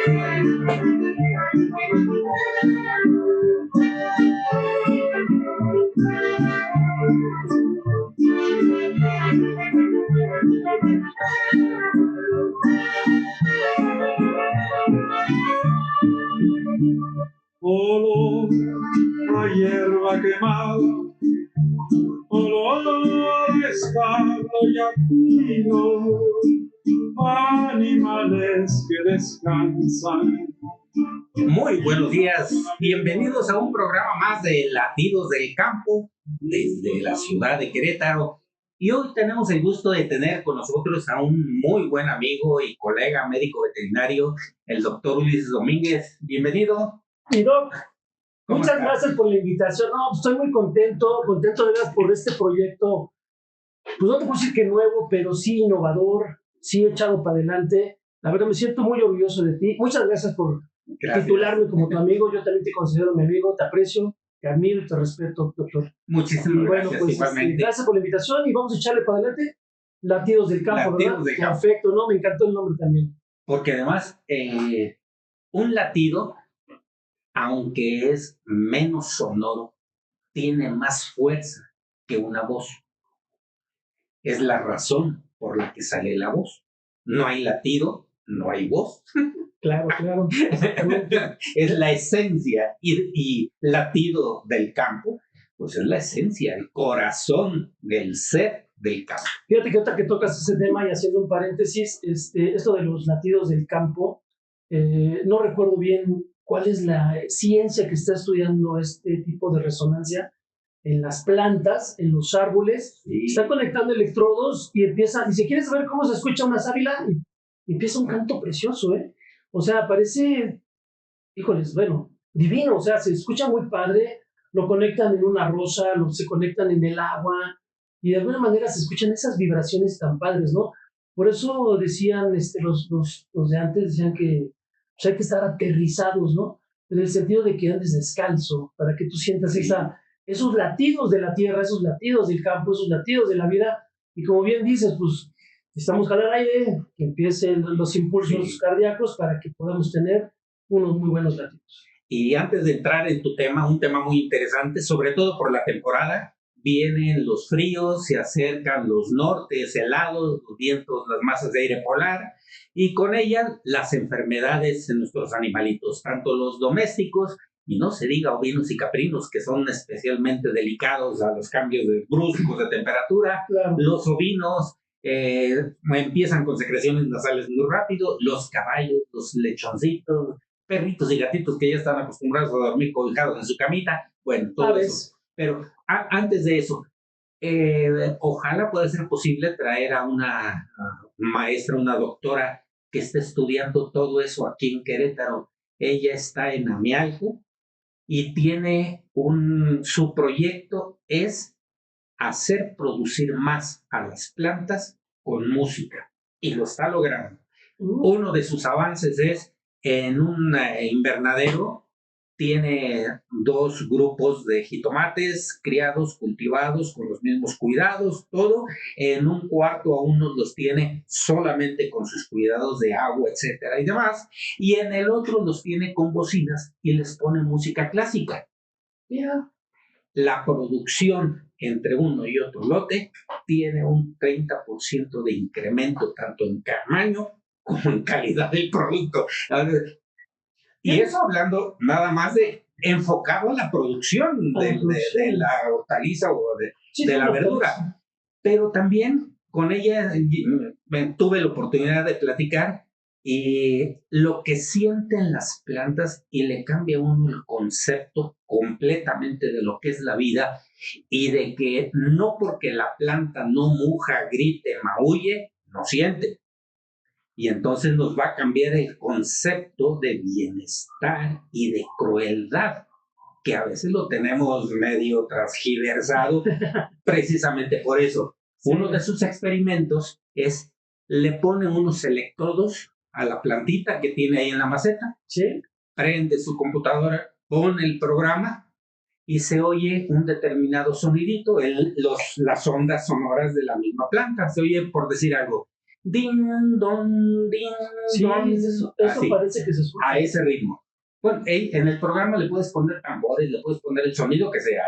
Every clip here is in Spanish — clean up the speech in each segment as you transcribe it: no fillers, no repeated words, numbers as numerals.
Olor a hierba quemada, olor a establo y a pino, animales que descansan. Muy buenos días, bienvenidos a un programa más de Latidos del Campo desde la ciudad de Querétaro. Y hoy tenemos el gusto de tener con nosotros a un muy buen amigo y colega médico veterinario, el doctor Ulises Domínguez. Bienvenido. Y Doc, muchas gracias por la invitación. No, estoy muy contento de veras por este proyecto. Pues no te puedo decir que nuevo, pero sí innovador, sí echado para adelante. La verdad me siento muy orgulloso de ti. Muchas gracias por titularme como tu amigo. Yo también te considero mi amigo, te aprecio, te admiro y te respeto, doctor. Muchísimas gracias, pues, igualmente. Gracias por la invitación y vamos a echarle para adelante. Latidos del Campo, Latidos ¿verdad? del Campo. Perfecto, ¿no? Me encantó el nombre también. Porque además, un latido, aunque es menos sonoro, tiene más fuerza que una voz. Es la razón por la que sale la voz. No hay latido, no hay voz. Claro, claro. Es la esencia y latido del campo, pues es la esencia, el corazón del ser del campo. Fíjate que ahorita que tocas ese tema y haciendo un paréntesis, esto de los latidos del campo, no recuerdo bien cuál es la ciencia que está estudiando este tipo de resonancia en las plantas, en los árboles. Sí. Está conectando electrodos y empieza, y si quieres saber cómo se escucha una sábila, y empieza un canto precioso, ¿eh? O sea, parece, híjoles, bueno, divino, o sea, se escucha muy padre, lo conectan en una rosa, se conectan en el agua, y de alguna manera se escuchan esas vibraciones tan padres, ¿no? Por eso decían los de antes, decían que pues, hay que estar aterrizados, ¿no? En el sentido de que andes descalzo, para que tú sientas esos latidos de la tierra, esos latidos del campo, esos latidos de la vida, y como bien dices, pues estamos al aire, que empiecen los impulsos cardíacos para que podamos tener unos muy buenos latidos. Y antes de entrar en tu tema, un tema muy interesante, sobre todo por la temporada, vienen los fríos, se acercan los nortes helados, los vientos, las masas de aire polar, y con ellas las enfermedades en nuestros animalitos, tanto los domésticos, y no se diga ovinos y caprinos, que son especialmente delicados a los cambios bruscos de temperatura. Claro. Los ovinos empiezan con secreciones nasales muy rápido, los caballos, los lechoncitos, perritos y gatitos que ya están acostumbrados a dormir cobijados en su camita, bueno, todo eso. Pero antes de eso, ojalá pueda ser posible traer a una maestra, una doctora que esté estudiando todo eso aquí en Querétaro. Ella está en Amialco y tiene su proyecto es hacer producir más a las plantas con música, y lo está logrando. Uno de sus avances es en un invernadero, tiene 2 grupos de jitomates criados, cultivados con los mismos cuidados, todo. En un cuarto a unos los tiene solamente con sus cuidados de agua, etcétera y demás, y en el otro los tiene con bocinas y les pone música clásica. La producción entre uno y otro lote tiene un 30% de incremento tanto en tamaño como en calidad del producto. Y eso hablando nada más de enfocado a la producción de la hortaliza o de la verdura. Pero también con ella tuve la oportunidad de platicar y lo que sienten las plantas, y le cambia a uno el concepto completamente de lo que es la vida, y de que no porque la planta no muja, grite, maulle, no siente. Y entonces nos va a cambiar el concepto de bienestar y de crueldad, que a veces lo tenemos medio transgiversado precisamente por eso. Sí. Uno de sus experimentos es, le pone unos electrodos a la plantita que tiene ahí en la maceta, ¿sí? Prende su computadora, pone el programa y se oye un determinado sonidito, las ondas sonoras de la misma planta. Se oye, por decir algo, din, don, din, Sí, don. eso Así, parece que se escucha. a ese ritmo. Bueno, en el programa le puedes poner tambores, le puedes poner el sonido que sea,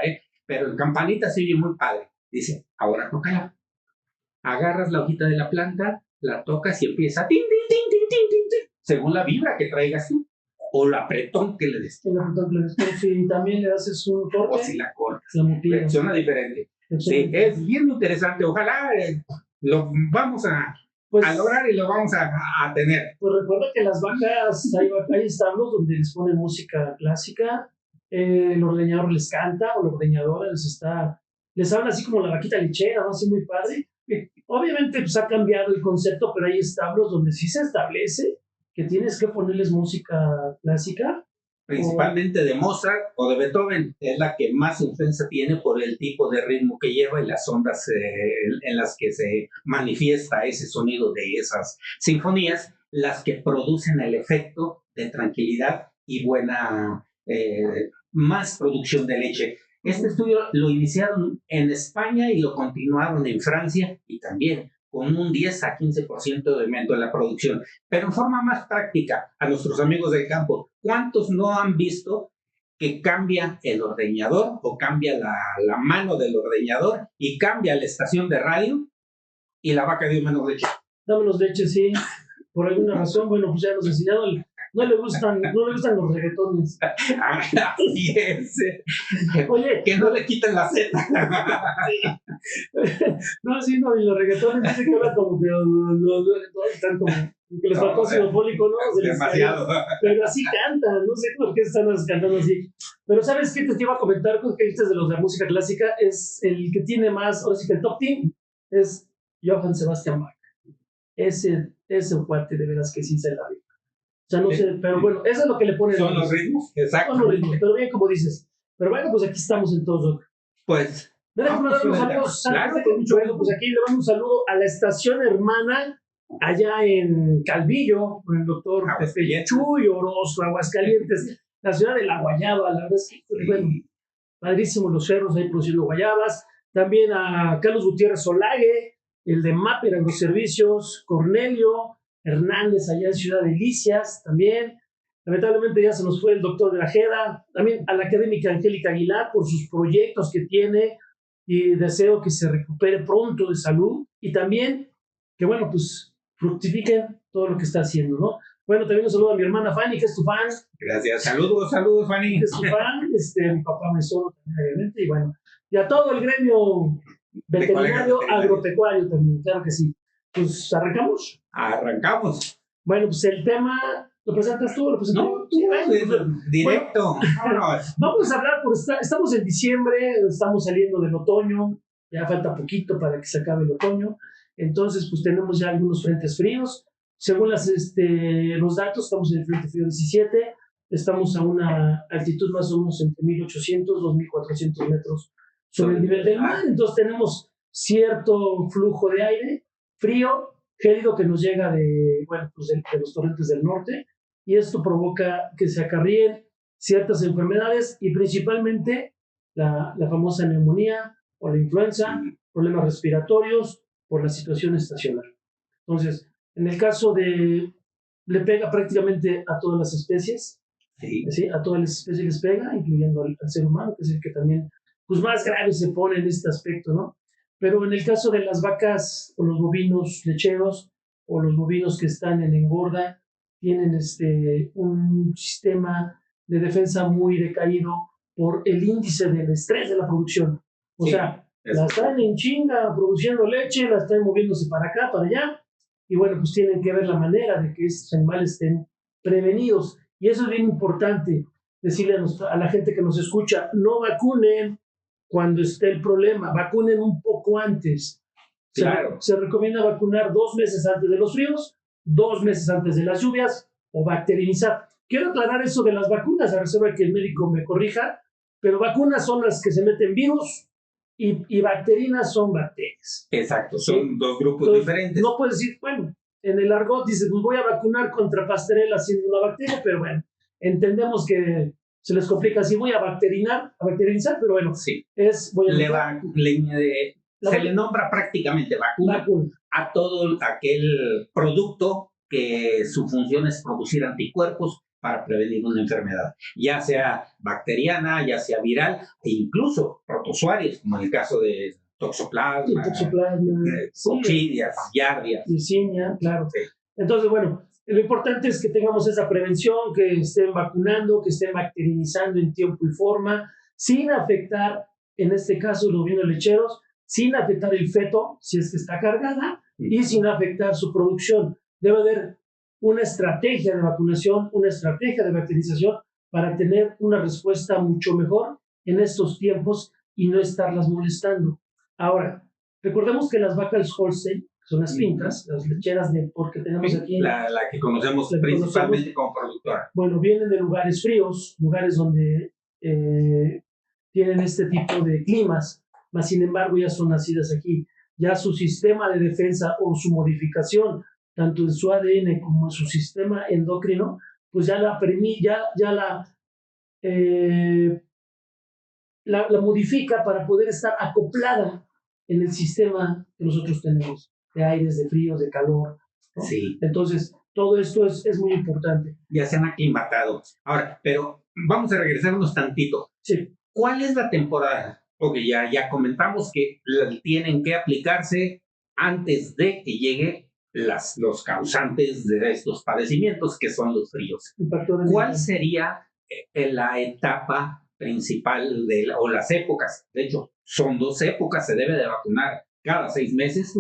pero en campanita se oye muy padre. Dice, ahora tócala. Agarras la hojita de la planta, la tocas y empieza tin, tin, tin, tin, tin, tin, tin, según la vibra que traigas tú o el apretón que le des. El apretón que le des. Si también le haces un corte, O si la cortas. la mutila. Reacciona diferente. Sí, es bien interesante. Ojalá lo vamos a lograr y lo vamos a tener. Pues recuerda que las vacas, hay establos donde les ponen música clásica, el ordeñador les canta, o la ordeñadora les habla así como la vaquita lechera, ¿no? Así muy padre. Obviamente pues ha cambiado el concepto, pero hay establos donde sí se establece que tienes que ponerles música clásica. Principalmente de Mozart o de Beethoven, es la que más influencia tiene por el tipo de ritmo que lleva y las ondas en las que se manifiesta ese sonido de esas sinfonías, las que producen el efecto de tranquilidad y buena, más producción de leche. Este estudio lo iniciaron en España y lo continuaron en Francia y también con un 10 a 15% de aumento en la producción. Pero en forma más práctica, a nuestros amigos del campo, ¿cuántos no han visto que cambia el ordeñador o cambia la mano del ordeñador y cambia la estación de radio y la vaca dio menos leche? Da menos leche, sí. Por alguna razón, bueno, pues ya nos enseñaron, no le gustan los reggaetones. Así es. Oye, que no le quiten la Z. No, sí, no, y los reggaetones dicen que ahora como que están como que les faltó ácido fólico, ¿no? Demasiado. Pero así cantan, no sé por qué están cantando así. Pero ¿sabes qué te iba a comentar? Cosas que viste de los de la música clásica, es el que tiene más, ahora sí que el top team es Johann Sebastian Bach. Ese cuate de veras que sí se la vive. O sea, no sé, pero bueno, eso es lo que le ponen. Son los ritmos, exacto. Son los ritmos, pero bien como dices. Pero bueno, pues aquí estamos en todos. Pues me dejo mandar unos saludos. Claro, con mucho gusto. Pues aquí le mando un saludo a la estación hermana allá en Calvillo, con el doctor Pepe Chuy Orozco, Aguascalientes, la ciudad de La Guayaba. La verdad es que, bueno, padrísimos los cerros ahí produciendo guayabas. También a Carlos Gutiérrez Olague, el de Mapper Agroservicios, Cornelio Hernández allá en Ciudad Delicias también. Lamentablemente ya se nos fue el doctor Grajeda. También a la académica Angélica Aguilar por sus proyectos que tiene y deseo que se recupere pronto de salud y también que, bueno, pues fructifique todo lo que está haciendo, ¿no? Bueno, también un saludo a mi hermana Fanny, que es tu fan. Gracias, saludos, Fanny. Que es tu fan, mi papá me solo también, obviamente, y bueno, y a todo el gremio veterinario agropecuario también, claro que sí. Pues, ¿arrancamos? Arrancamos. Bueno, pues el tema, ¿lo presentas tú? ¿Lo presentas tú? No, directo. Bueno, vamos a hablar, estamos en diciembre, estamos saliendo del otoño, ya falta poquito para que se acabe el otoño, entonces pues tenemos ya algunos frentes fríos. Según los datos, estamos en el frente frío 17, estamos a una altitud más o menos entre 1800 y 2400 metros sobre el nivel del mar, entonces tenemos cierto flujo de aire frío, gélido que nos llega de los torrentes del norte, y esto provoca que se acarríen ciertas enfermedades y principalmente la famosa neumonía o la influenza, problemas respiratorios por la situación estacional. Entonces, en el caso le pega prácticamente a todas las especies, ¿sí? A todas las especies les pega, incluyendo al ser humano, que es el que también pues, más grave se pone en este aspecto, ¿no? Pero en el caso de las vacas o los bovinos lecheros o los bovinos que están en engorda, tienen un sistema de defensa muy decaído por el índice del estrés de la producción. O sea, la están en chinga produciendo leche, la están moviéndose para acá, para allá, y bueno, pues tienen que ver la manera de que estos animales estén prevenidos. Y eso es bien importante, decirle a la gente que nos escucha, no vacunen cuando esté el problema, vacunen un poco antes. Claro. Se recomienda vacunar 2 meses antes de los fríos, 2 meses antes de las lluvias o bacterinizar. Quiero aclarar eso de las vacunas, a reserva de que el médico me corrija, pero vacunas son las que se meten virus y bacterinas son bacterias. Exacto, son dos grupos diferentes. No puedes decir, bueno, en el argot dices, pues voy a vacunar contra pastorela siendo una bacteria, pero bueno, entendemos que se les complica así, voy a bacterinizar, pero bueno, sí. le Se le nombra prácticamente vacuna a todo aquel producto que su función es producir anticuerpos para prevenir una enfermedad, ya sea bacteriana, ya sea viral, e incluso protozoarios, como en el caso de toxoplasma, coccidias, giardias. Yersinia, claro. Sí. Entonces, bueno, lo importante es que tengamos esa prevención, que estén vacunando, que estén bacterinizando en tiempo y forma, sin afectar, en este caso, los vinos lecheros, sin afectar el feto, si es que está cargada, y sin afectar su producción. Debe haber una estrategia de vacunación, una estrategia de bacterización para tener una respuesta mucho mejor en estos tiempos y no estarlas molestando. Ahora, recordemos que las vacas Holstein, que son las pintas, las lecheras de porque tenemos aquí... La que conocemos principalmente como productora. Bueno, vienen de lugares fríos, lugares donde tienen este tipo de climas, mas sin embargo ya son nacidas aquí. Ya su sistema de defensa o su modificación, tanto en su ADN como en su sistema endocrino, pues ya la modifica para poder estar acoplada en el sistema que nosotros tenemos, de aires, de fríos, de calor, ¿no? Sí. Entonces, todo esto es muy importante. Ya se han aclimatado. Ahora, pero vamos a regresarnos tantito. Sí. ¿Cuál es la temporada? Porque ya comentamos que tienen que aplicarse antes de que lleguen los causantes de estos padecimientos, que son los fríos. ¿Cuál sería la etapa principal o las épocas? De hecho, son 2 épocas, se debe de vacunar cada 6 meses.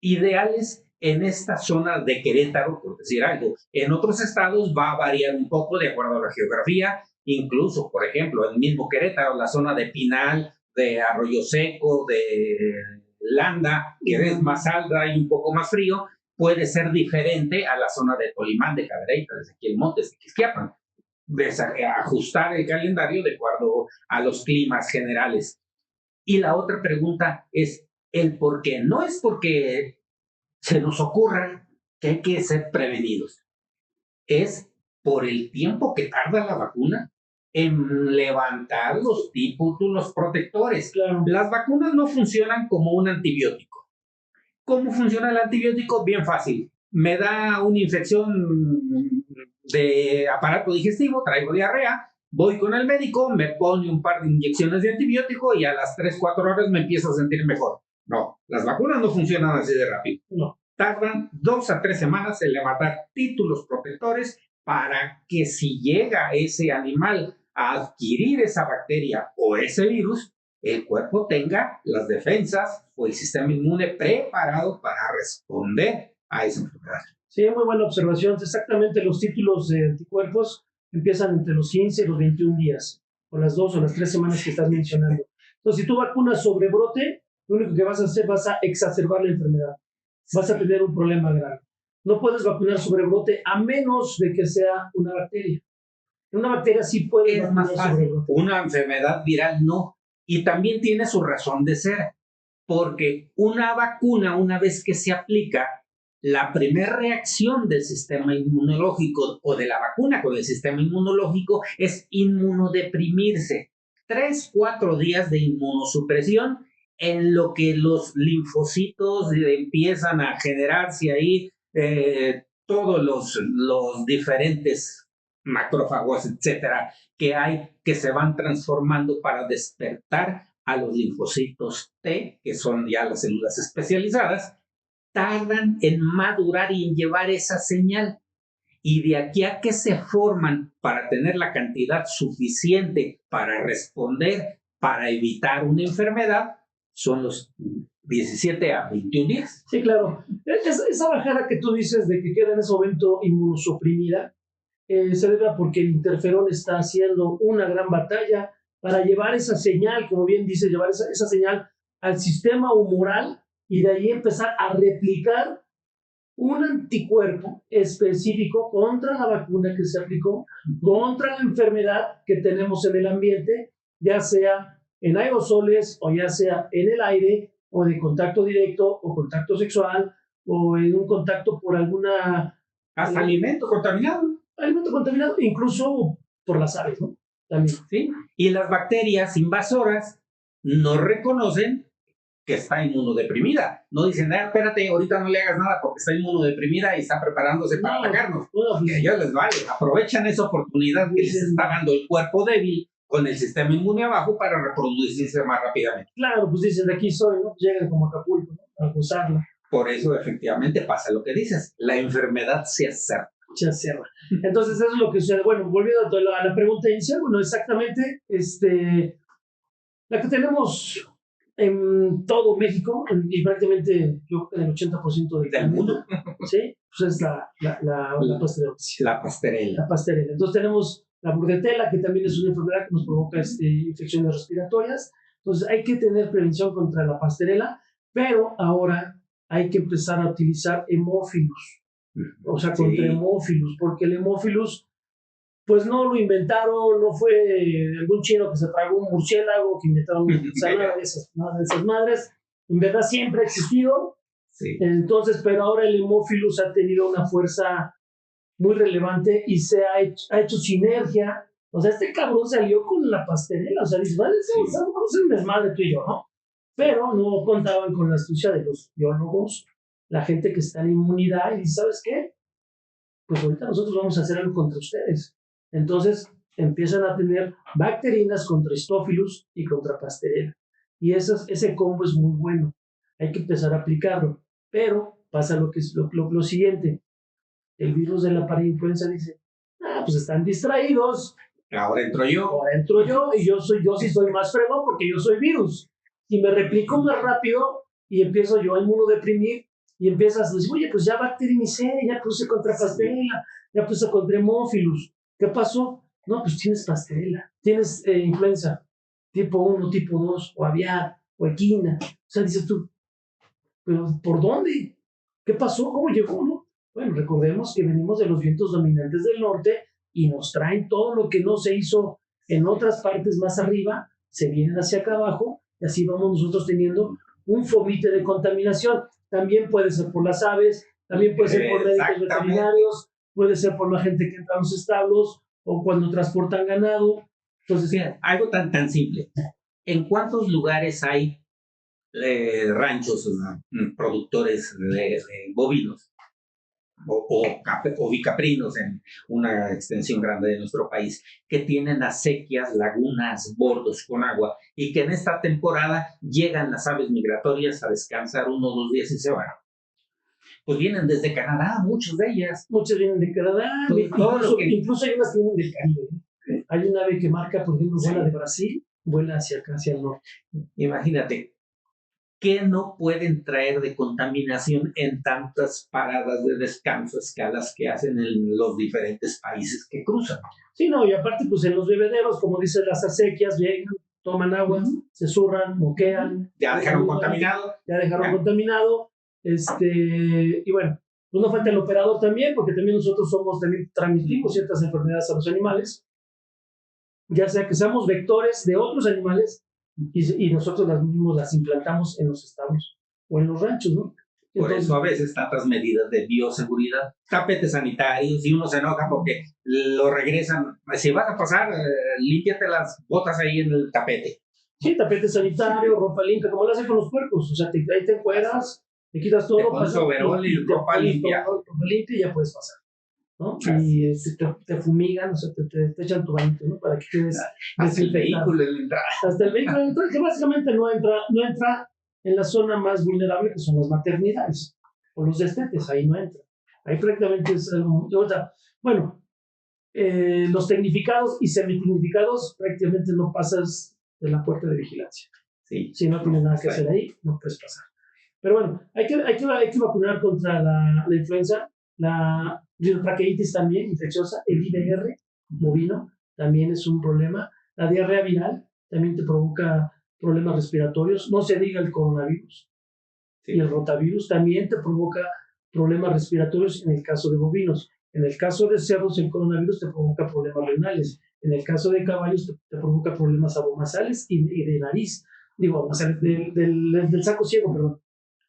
Ideales en esta zona de Querétaro, por decir algo. En otros estados va a variar un poco de acuerdo a la geografía. Incluso, por ejemplo, en el mismo Querétaro, la zona de Pinal, de Arroyo Seco, de Landa, que es más alta y un poco más frío, puede ser diferente a la zona de Tolimán, de Cadereyta, de Ezequiel Montes, de Quisquiapan. Ajustar el calendario de acuerdo a los climas generales. Y la otra pregunta es el por qué. No es porque se nos ocurra que hay que ser prevenidos. Es por el tiempo que tarda la vacuna en levantar los títulos protectores. Claro. Las vacunas no funcionan como un antibiótico. ¿Cómo funciona el antibiótico? Bien fácil. Me da una infección de aparato digestivo, traigo diarrea, voy con el médico, me pone un par de inyecciones de antibiótico y a las 3-4 horas me empiezo a sentir mejor. No, las vacunas no funcionan así de rápido. No. Tardan 2 a 3 semanas en levantar títulos protectores para que si llega ese animal a adquirir esa bacteria o ese virus, el cuerpo tenga las defensas o el sistema inmune preparado para responder a esa enfermedad. Sí, muy buena observación. Exactamente, los títulos de anticuerpos empiezan entre los 15 y los 21 días, o las 2 o las 3 semanas que estás mencionando. Entonces, si tú vacunas sobre brote, lo único que vas a hacer, vas a exacerbar la enfermedad. Vas a tener un problema grave. No puedes vacunar sobre brote a menos de que sea una bacteria. Una bacteria sí puede vacunar sobre brote. Una enfermedad viral no. Y también tiene su razón de ser. Porque una vacuna, una vez que se aplica, la primera reacción del sistema inmunológico o de la vacuna con el sistema inmunológico es inmunodeprimirse. 3-4 días de inmunosupresión en lo que los linfocitos empiezan a generarse ahí, todos los diferentes macrófagos, etcétera, que hay, que se van transformando para despertar a los linfocitos T, que son ya las células especializadas, tardan en madurar y en llevar esa señal. Y de aquí a que se forman para tener la cantidad suficiente para responder, para evitar una enfermedad, son los 17 a 21 días. Sí, claro. Esa bajada que tú dices de que queda en ese momento inmunosuprimida, se debe a porque el interferón está haciendo una gran batalla para llevar esa señal, como bien dice, llevar esa señal al sistema humoral y de ahí empezar a replicar un anticuerpo específico contra la vacuna que se aplicó, contra la enfermedad que tenemos en el ambiente, ya sea en aerosoles o ya sea en el aire o de contacto directo o contacto sexual o en un contacto por alguna... Hasta alimento contaminado. Alimento contaminado, incluso por las aves, ¿no? También. ¿Sí? Y las bacterias invasoras no reconocen que está inmunodeprimida. No dicen, espérate, ahorita no le hagas nada porque está inmunodeprimida y está preparándose para atacarnos. Que a ellos les vale. Aprovechan esa oportunidad que les está dando el cuerpo débil con el sistema inmune abajo para reproducirse más rápidamente. Claro, pues dicen, de aquí soy, ¿no? Llegan como Acapulco, ¿no? A gozarla. Por eso efectivamente pasa lo que dices, la enfermedad se acerca. Se acerca. Entonces eso es lo que sucede. Bueno, volviendo a la pregunta inicial, bueno, exactamente, la que tenemos en todo México y prácticamente yo creo que en el 80% del mundo, ¿sí? Pues es la pasterela. La pasterela. La pasterela. Entonces tenemos la burdetela, que también es una enfermedad que nos provoca infecciones respiratorias. Entonces hay que tener prevención contra la pasterela, pero ahora hay que empezar a utilizar hemófilos. O sea, contra hemófilos, porque el hemófilos pues no lo inventaron, no fue algún chino que se tragó un murciélago, que inventaron nada de esas madres. En verdad siempre ha existido. Sí. Entonces, pero ahora el hemófilos ha tenido una fuerza muy relevante y se ha hecho sinergia. O sea, este cabrón salió con la pasterela. O sea, dice, vale, vamos a hacer un desmadre tú y yo, ¿no? Pero no contaban con la astucia de los biólogos, la gente que está en inmunidad, y dice, ¿sabes qué? Pues ahorita nosotros vamos a hacer algo contra ustedes. Entonces empiezan a tener bacterinas contra Staphylococcus y contra pasterelas. Y ese combo es muy bueno. Hay que empezar a aplicarlo. Pero pasa lo siguiente. El virus de la parainfluenza dice, pues están distraídos. Ahora entro yo. Y yo sí soy más fregón porque yo soy virus. Y me replico más rápido y empiezo yo a inmunodeprimir y empiezas a decir, oye, pues ya bactericé, ya puse contra pasterelas, ya puse contra hemófilos. ¿Qué pasó? No, pues tienes pasterelas, tienes influenza tipo 1, tipo 2, o aviar, o equina. O sea, dices tú, ¿pero por dónde? ¿Qué pasó? ¿Cómo llegó? ¿No? Bueno, recordemos que venimos de los vientos dominantes del norte y nos traen todo lo que no se hizo en otras partes más arriba, se vienen hacia acá abajo, y así vamos nosotros teniendo un fomite de contaminación. También puede ser por las aves, también puede ser por médicos veterinarios, puede ser por la gente que entra a los establos o cuando transportan ganado. Entonces, mira, algo tan simple. ¿En cuántos lugares hay ranchos productores de bovinos o bicaprinos en una extensión grande de nuestro país que tienen acequias, lagunas, bordos con agua y que en esta temporada llegan las aves migratorias a descansar 1 o 2 días y se van? Pues vienen desde Canadá, muchas de ellas. Muchas vienen de Canadá, incluso hay unas que vienen del Caribe. Hay un ave que marca, por ejemplo, vuela de Brasil, vuela hacia acá, hacia el norte. Imagínate, ¿qué no pueden traer de contaminación en tantas paradas de descanso, escalas que hacen en los diferentes países que cruzan? Sí, no, y aparte, pues en los bebederos, como dicen las acequias, llegan, toman agua, se zurran, moquean. Ya dejaron contaminado. Contaminado. Y bueno, pues no falta el operador también, porque también nosotros también transmitimos ciertas enfermedades a los animales, ya sea que seamos vectores de otros animales y nosotros las implantamos en los establos o en los ranchos, ¿no? Por eso a veces tantas medidas de bioseguridad, tapetes sanitarios, y uno se enoja porque lo regresan. Si vas a pasar, límpiate las botas ahí en el tapete. Sí, tapete sanitario, ropa limpia, como lo hacen con los puercos. O sea, ahí te encueras, te quitas todo, te pones overol y ropa limpia. Ropa limpia y ya puedes pasar, ¿no? Y te fumigan, o sea, te echan tu bañito, ¿no? Para que quedes hasta el vehículo en la entrada. Hasta el vehículo en la entrada, que básicamente no entra en la zona más vulnerable, que son las maternidades o los destetes. Ahí no entra. Ahí prácticamente es algo. Bueno, los tecnificados y semitecnificados prácticamente no pasas de la puerta de vigilancia. Sí. Si no tienes nada que hacer ahí, no puedes pasar. Pero bueno, hay que vacunar contra la influenza, la rinotraqueitis también infecciosa, el IBR bovino también es un problema. La diarrea viral también te provoca problemas respiratorios. No se diga el coronavirus. Sí. Y el rotavirus también te provoca problemas respiratorios en el caso de bovinos. En el caso de cerdos, el coronavirus te provoca problemas renales. En el caso de caballos, te provoca problemas abomazales y de nariz. Digo, del saco ciego, perdón.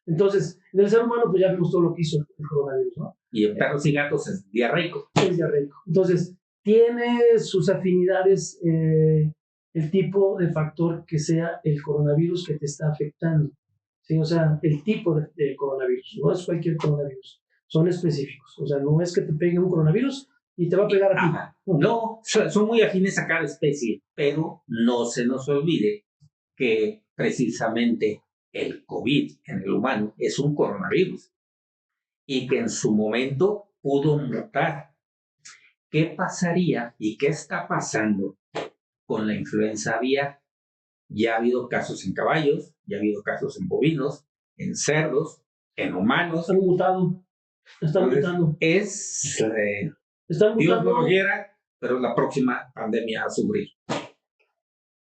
Entonces, en el ser humano, pues ya vimos todo lo que hizo el coronavirus, ¿no? Y en perros y gatos es diarreico. Es diarreico. Entonces, tiene sus afinidades el tipo de factor que sea el coronavirus que te está afectando. ¿sí? O sea, el tipo de coronavirus, no es cualquier coronavirus, son específicos. O sea, no es que te pegue un coronavirus y te va a pegar a ti. Ajá. No, son muy afines a cada especie, pero no se nos olvide que precisamente el COVID en el humano es un coronavirus y que en su momento pudo mutar. ¿Qué pasaría y qué está pasando con la influenza aviar? Ya ha habido casos en caballos, ya ha habido casos en bovinos, en cerdos, en humanos. Están mutando, están Entonces, mutando. Están Dios no mutando, lo quiera, pero es la próxima pandemia a sufrir.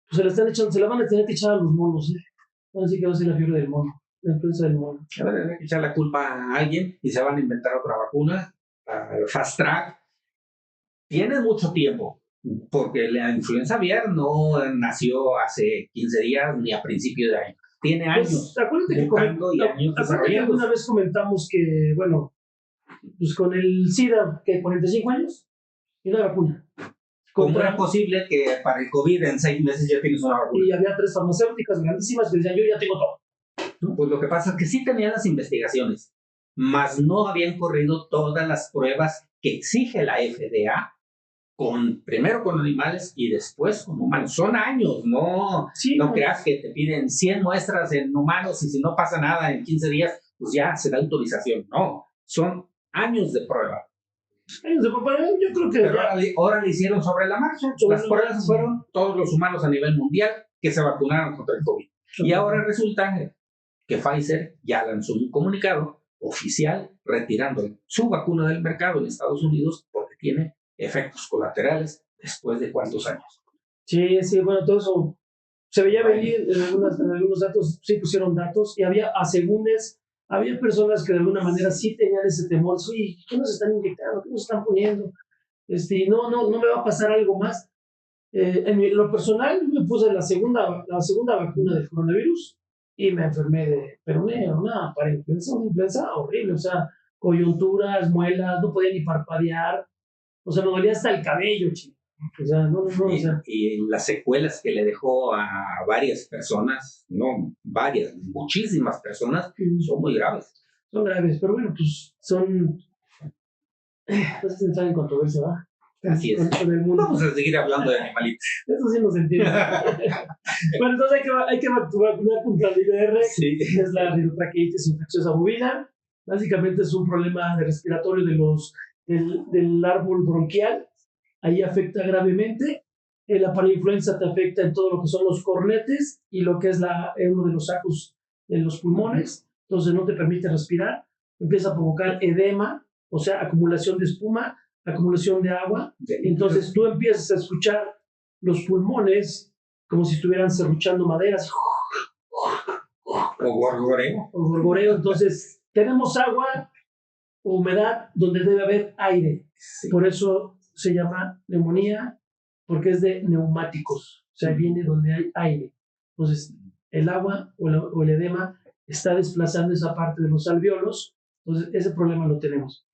pues se la están echando, se la van a tener que echar a los monos, ¿eh? Así que va a ser la fiebre del mono, la influenza del mono. A ver, hay que echar la culpa a alguien y se van a inventar otra vacuna, fast track. Tienen mucho tiempo, porque la influenza aviar no nació hace 15 días ni a principio de año. Tiene años. Pues, acuérdate que, mutando y años acuérdate que desarrollando. alguna vez comentamos que, bueno, pues con el SIDA, que 45 años y una vacuna. ¿Cómo era posible que para el COVID en 6 meses ya tienes una vacuna? Y había 3 farmacéuticas grandísimas que decían, yo ya tengo todo. Pues lo que pasa es que sí tenían las investigaciones, mas no habían corrido todas las pruebas que exige la FDA, primero con animales y después con humanos. Son años, no, Sí, no creas que te piden 100 muestras en humanos y si no pasa nada en 15 días, pues ya se da autorización. No, son años de prueba. Yo creo que Pero ya, ahora le hicieron sobre la marcha. Sobre Las la pruebas marcha. fueron todos los humanos a nivel mundial que se vacunaron contra el COVID. Y ahora resulta que Pfizer ya lanzó un comunicado oficial retirando su vacuna del mercado en Estados Unidos porque tiene efectos colaterales después de cuántos años. sí, bueno, todo eso se veía venir en algunos datos, sí pusieron datos y había asegúnes, había personas que de alguna manera sí tenían ese temor, oye, ¿qué nos están inyectando? ¿Qué nos están poniendo? No me va a pasar algo más. Lo personal, yo me puse la segunda vacuna del coronavirus y me enfermé pero una influenza horrible, o sea, coyunturas, muelas, no podía ni parpadear, o sea, me dolía hasta el cabello, chico. O sea, o sea. Y las secuelas que le dejó a varias personas, no varias, muchísimas personas, son muy graves. Son graves, pero bueno, pues son. No sé si entrar en controversia, ¿va? Así es. Con el mundo. Vamos a seguir hablando de animalitos. Eso sí nos entiende. Bueno, entonces hay que vacunar contra la IBR, Sí. que es la rinotraqueitis infecciosa bovina. Básicamente es un problema de respiratorio del árbol bronquial. Ahí afecta gravemente. La parainfluenza te afecta en todo lo que son los cornetes y lo que es uno de los sacos en los pulmones. Entonces no te permite respirar. Empieza a provocar edema, o sea, acumulación de espuma, acumulación de agua. Entonces tú empiezas a escuchar los pulmones como si estuvieran serruchando maderas. O gorgoreo. O gorgoreo. Entonces tenemos agua o humedad donde debe haber aire. Sí. Por eso se llama neumonía, porque es de neumáticos. O sea, viene donde hay aire. Entonces el agua o el edema está desplazando esa parte de los alvéolos. Entonces ese problema lo tenemos.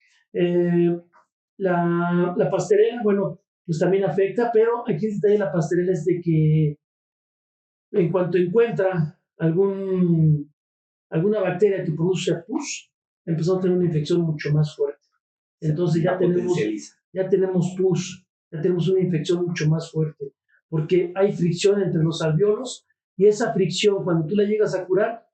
La pastorela, bueno, pues también afecta, pero aquí el detalle de la pastorela es de que en cuanto encuentra alguna bacteria que produce pus, empezó a tener una infección mucho más fuerte. Entonces ya tenemos pus, ya tenemos una infección mucho más fuerte, porque hay fricción entre los alvéolos y esa fricción, cuando tú la llegas a curar,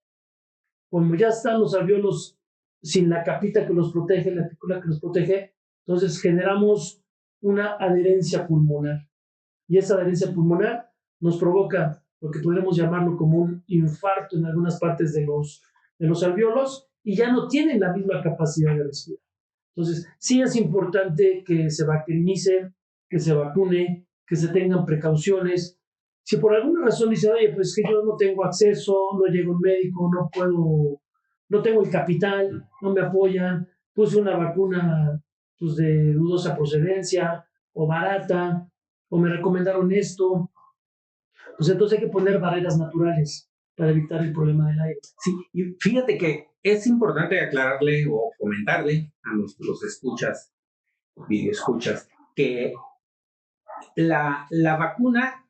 como ya están los alvéolos sin la capita que los protege, la artícula que los protege, entonces generamos una adherencia pulmonar. Y esa adherencia pulmonar nos provoca lo que podemos llamarlo como un infarto en algunas partes de los alvéolos y ya no tienen la misma capacidad de respirar. Entonces, sí es importante que se bacterinice, que se vacune, que se tengan precauciones. Si por alguna razón dicen, oye, pues que yo no tengo acceso, no llego a un médico, no tengo el capital, no me apoyan, puse una vacuna pues, de dudosa procedencia o barata, o me recomendaron esto, pues entonces hay que poner barreras naturales para evitar el problema del aire. Sí, y fíjate que es importante aclararle o comentarle a los escuchas, video escuchas, que la vacuna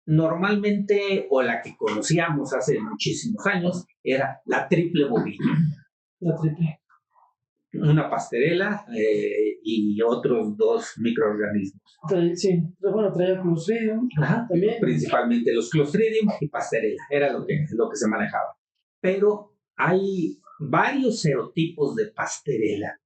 Normalmente, o la que conocíamos hace muchísimos años, era la triple bobina. La triple. Una pastorela y otros 2 microorganismos. Sí, bueno, traía Clostridium también. Principalmente los Clostridium y pastorela, era lo que se manejaba. Pero hay varios serotipos de pastorela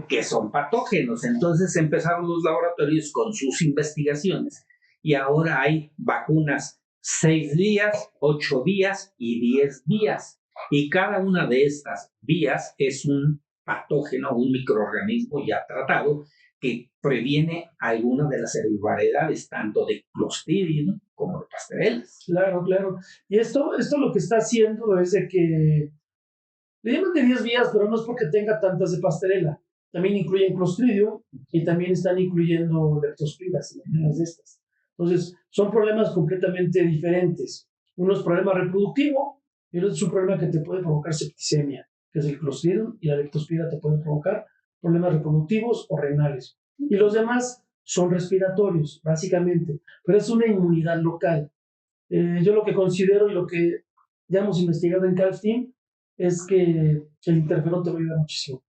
que son patógenos. Entonces empezaron los laboratorios con sus investigaciones y ahora hay vacunas 6 días, 8 días y 10 días. Y cada una de estas vías es un patógeno, un microorganismo ya tratado que previene alguna de las variedades, tanto de Clostridium como de pasterelas. Claro. Y esto lo que está haciendo es de que le llaman de 10 vías, pero no es porque tenga tantas de pastorela. También incluyen Clostridium y también están incluyendo leptospiras, algunas de estas. Entonces, son problemas completamente diferentes. Uno es problema reproductivo y el otro es un problema que te puede provocar septicemia, que es el Clostridium, y la leptospira te puede provocar problemas reproductivos o renales. Y los demás son respiratorios, básicamente, pero es una inmunidad local. Yo lo que considero y lo que ya hemos investigado en CalfTeam es que el interferón te va a ayudar muchísimo.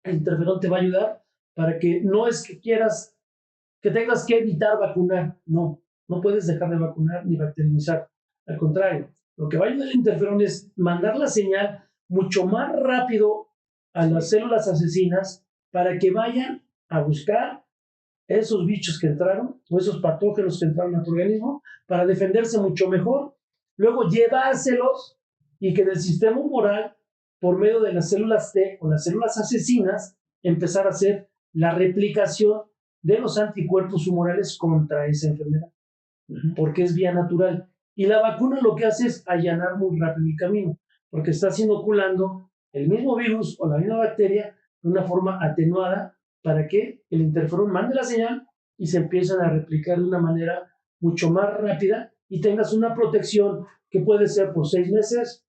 El interferón te va a ayudar para que no es que quieras, que tengas que evitar vacunar, no puedes dejar de vacunar ni bacterianizar. Al contrario, lo que va a ayudar el interferón es mandar la señal mucho más rápido a las células asesinas para que vayan a buscar esos bichos que entraron o esos patógenos que entraron a tu organismo para defenderse mucho mejor, luego llevárselos y que en el sistema humoral, por medio de las células T o las células asesinas, empezar a hacer la replicación de los anticuerpos humorales contra esa enfermedad, porque es vía natural. Y la vacuna lo que hace es allanar muy rápido el camino, porque estás inoculando el mismo virus o la misma bacteria de una forma atenuada para que el interferón mande la señal y se empiezan a replicar de una manera mucho más rápida y tengas una protección que puede ser por 6 meses,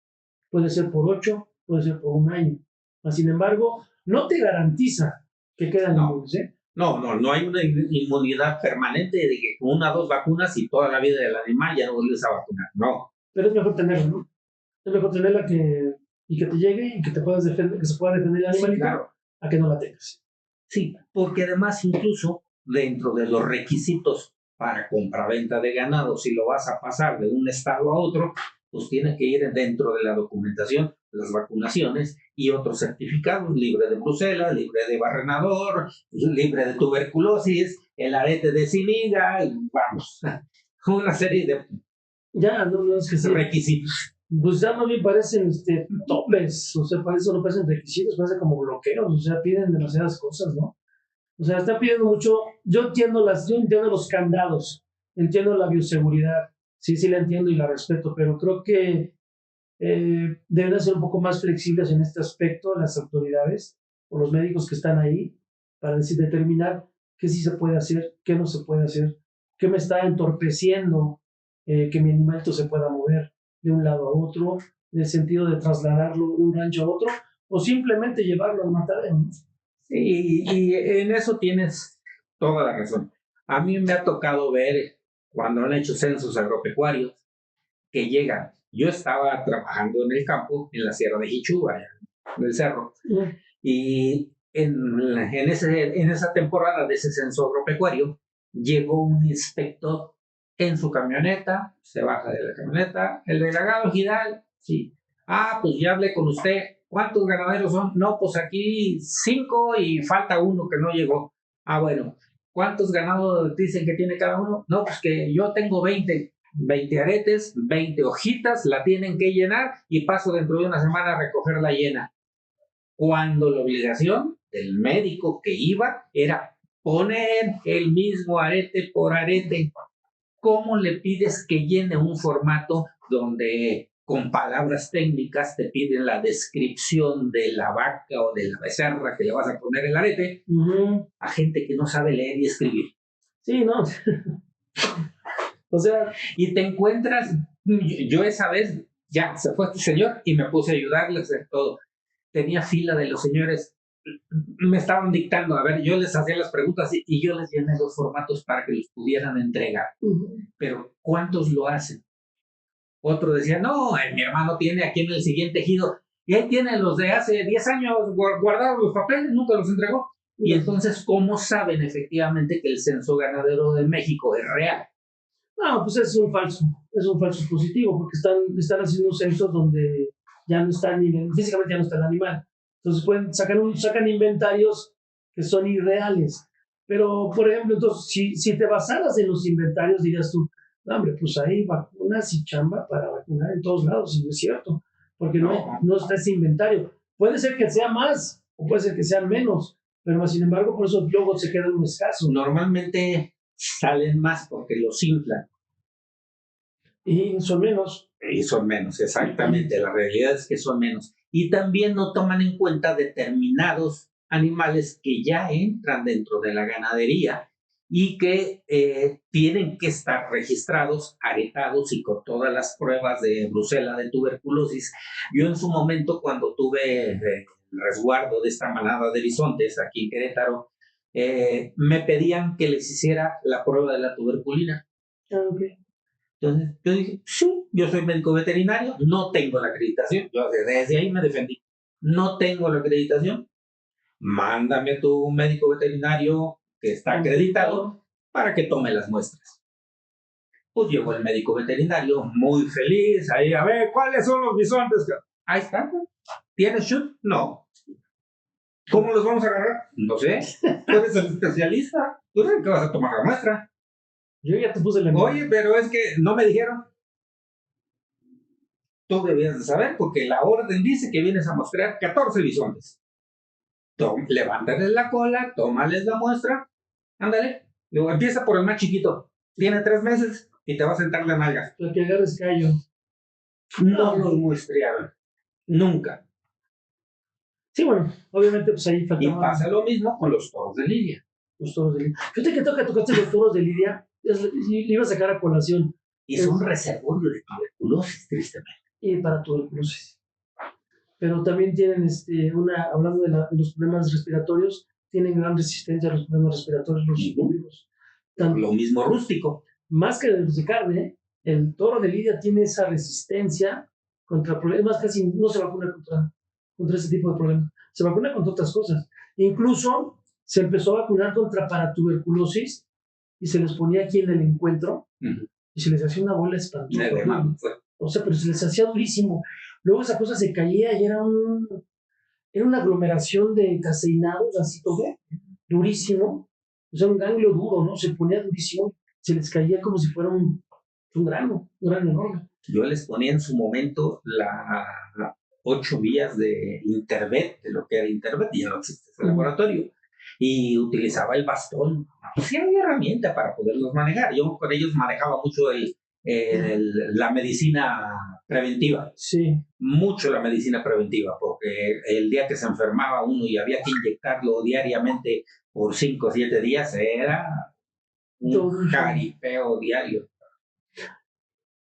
puede ser por 8, puede ser por 1 año. Mas, sin embargo, no te garantiza que quedan inmunes, ¿eh? No hay una inmunidad permanente de que con 1 o 2 vacunas y toda la vida del animal ya no vuelves a vacunar, no. Pero es mejor tenerla, ¿no? Es mejor tenerla y que te llegue y que te puedas defender, que se pueda defender el animalito, sí, claro, a que no la tengas. Sí, porque además incluso dentro de los requisitos para compraventa de ganado, si lo vas a pasar de un estado a otro, pues tiene que ir dentro de la documentación, las vacunaciones y otros certificados, libre de brucela, libre de barrenador, libre de tuberculosis, el arete de siliga, y vamos, una serie de es que sí, requisitos. Pues ya más bien parecen topes, o sea, eso no parecen requisitos, parecen como bloqueos, o sea, piden demasiadas cosas, ¿no? O sea, están pidiendo mucho. Yo entiendo los candados, entiendo la bioseguridad, sí la entiendo y la respeto, pero creo que deben ser un poco más flexibles en este aspecto las autoridades o los médicos que están ahí para determinar qué sí se puede hacer, qué no se puede hacer, qué me está entorpeciendo que mi animalito se pueda mover de un lado a otro, en el sentido de trasladarlo de un rancho a otro, o simplemente llevarlo al matadero. Sí, y en eso tienes toda la razón. A mí me ha tocado ver cuando han hecho censos agropecuarios que llegan. Yo estaba trabajando en el campo, en la Sierra de Jichú, allá en el cerro, y en esa temporada de ese censo agropecuario llegó un inspector en su camioneta, se baja de la camioneta, el delegado Gidal, sí. Pues ya hablé con usted, ¿cuántos ganaderos son? No, pues aquí 5 y falta 1 que no llegó. Bueno, ¿cuántos ganados dicen que tiene cada uno? No, pues que yo tengo 20 aretes, 20 hojitas, la tienen que llenar y paso dentro de 1 semana a recoger la llena. Cuando la obligación del médico que iba era poner el mismo arete por arete. ¿Cómo le pides que llene un formato donde con palabras técnicas te piden la descripción de la vaca o de la becerra que le vas a poner el arete a gente que no sabe leer y escribir? Sí, ¿no? O sea, y te encuentras, yo esa vez ya se fue este señor y me puse a ayudarles en todo. Tenía fila de los señores me estaban dictando, a ver, yo les hacía las preguntas y yo les llené los formatos para que los pudieran entregar. Pero ¿cuántos lo hacen? Otro decía, no, mi hermano tiene aquí en el siguiente ejido, y ahí tienen los de hace 10 años guardados los papeles, nunca los entregó. Y entonces, ¿cómo saben efectivamente que el censo ganadero de México es real? No, pues es un falso positivo, porque están haciendo censos donde ya no están, físicamente ya no está el animal. Entonces sacan inventarios que son irreales. Pero, por ejemplo, entonces, si te basaras en los inventarios, dirías tú, no, hombre, pues hay vacunas y chamba para vacunar en todos lados, y no es cierto, porque no está ese inventario. Puede ser que sea más, o puede ser que sea menos, pero sin embargo, por eso luego se queda un escaso. Normalmente salen más porque los inflan. Y son menos. Y son menos, exactamente. La realidad es que son menos. Y también no toman en cuenta determinados animales que ya entran dentro de la ganadería y que tienen que estar registrados, aretados y con todas las pruebas de brucela de tuberculosis. Yo en su momento, cuando tuve el resguardo de esta manada de bisontes aquí en Querétaro, me pedían que les hiciera la prueba de la tuberculina. Okay. Entonces yo dije, sí, yo soy médico veterinario, no tengo la acreditación. Yo desde ahí me defendí. No tengo la acreditación. Mándame a tu médico veterinario que está acreditado para que tome las muestras. Pues llegó el médico veterinario muy feliz, ahí, a ver, ¿cuáles son los bisontes? Ahí están. ¿Tienes shoot? No. ¿Cómo los vamos a agarrar? No sé. Tú eres el especialista. Tú eres el que vas a tomar la muestra. Yo ya te puse la... Oye, pero es que no me dijeron. Tú debías de saber porque la orden dice que vienes a mostrar 14 bisontes. Levántales la cola, tómales la muestra, ándale. Luego empieza por el más chiquito. Tiene 3 meses y te va a sentar la nalga. Para que agarres callo. No los muestrearon. Nunca. Sí, bueno, obviamente pues ahí faltaba... Y pasa lo mismo con los toros de lidia. Los toros de lidia. Fíjate que tocaste los toros de lidia, le iba a sacar a colación. Y es un reservorio de tuberculosis, tristemente. Y para tuberculosis. Pero también tienen, hablando de los problemas respiratorios, tienen gran resistencia a los problemas respiratorios los vivos. Lo mismo rústico. Más que los de carne, el toro de lidia tiene esa resistencia contra problemas, casi no se vacuna contra ese tipo de problemas. Se vacuna contra otras cosas. Incluso se empezó a vacunar contra paratuberculosis y se les ponía aquí en el encuentro y se les hacía una bola espantosa. O sea, pero se les hacía durísimo. Luego esa cosa se caía y era una aglomeración de caseinados, así todo, durísimo. O sea, un ganglio duro, ¿no? Se ponía durísimo, se les caía como si fuera un grano enorme. Yo les ponía en su momento las 8 vías de Intervet, de lo que era Intervet, y ya no existe ese laboratorio. Y utilizaba el bastón. Sí había herramienta para poderlos manejar. Yo con ellos manejaba mucho la medicina preventiva. Sí. Mucho la medicina preventiva, porque el día que se enfermaba uno y había que inyectarlo diariamente por 5 o 7 días, era un jaripeo diario.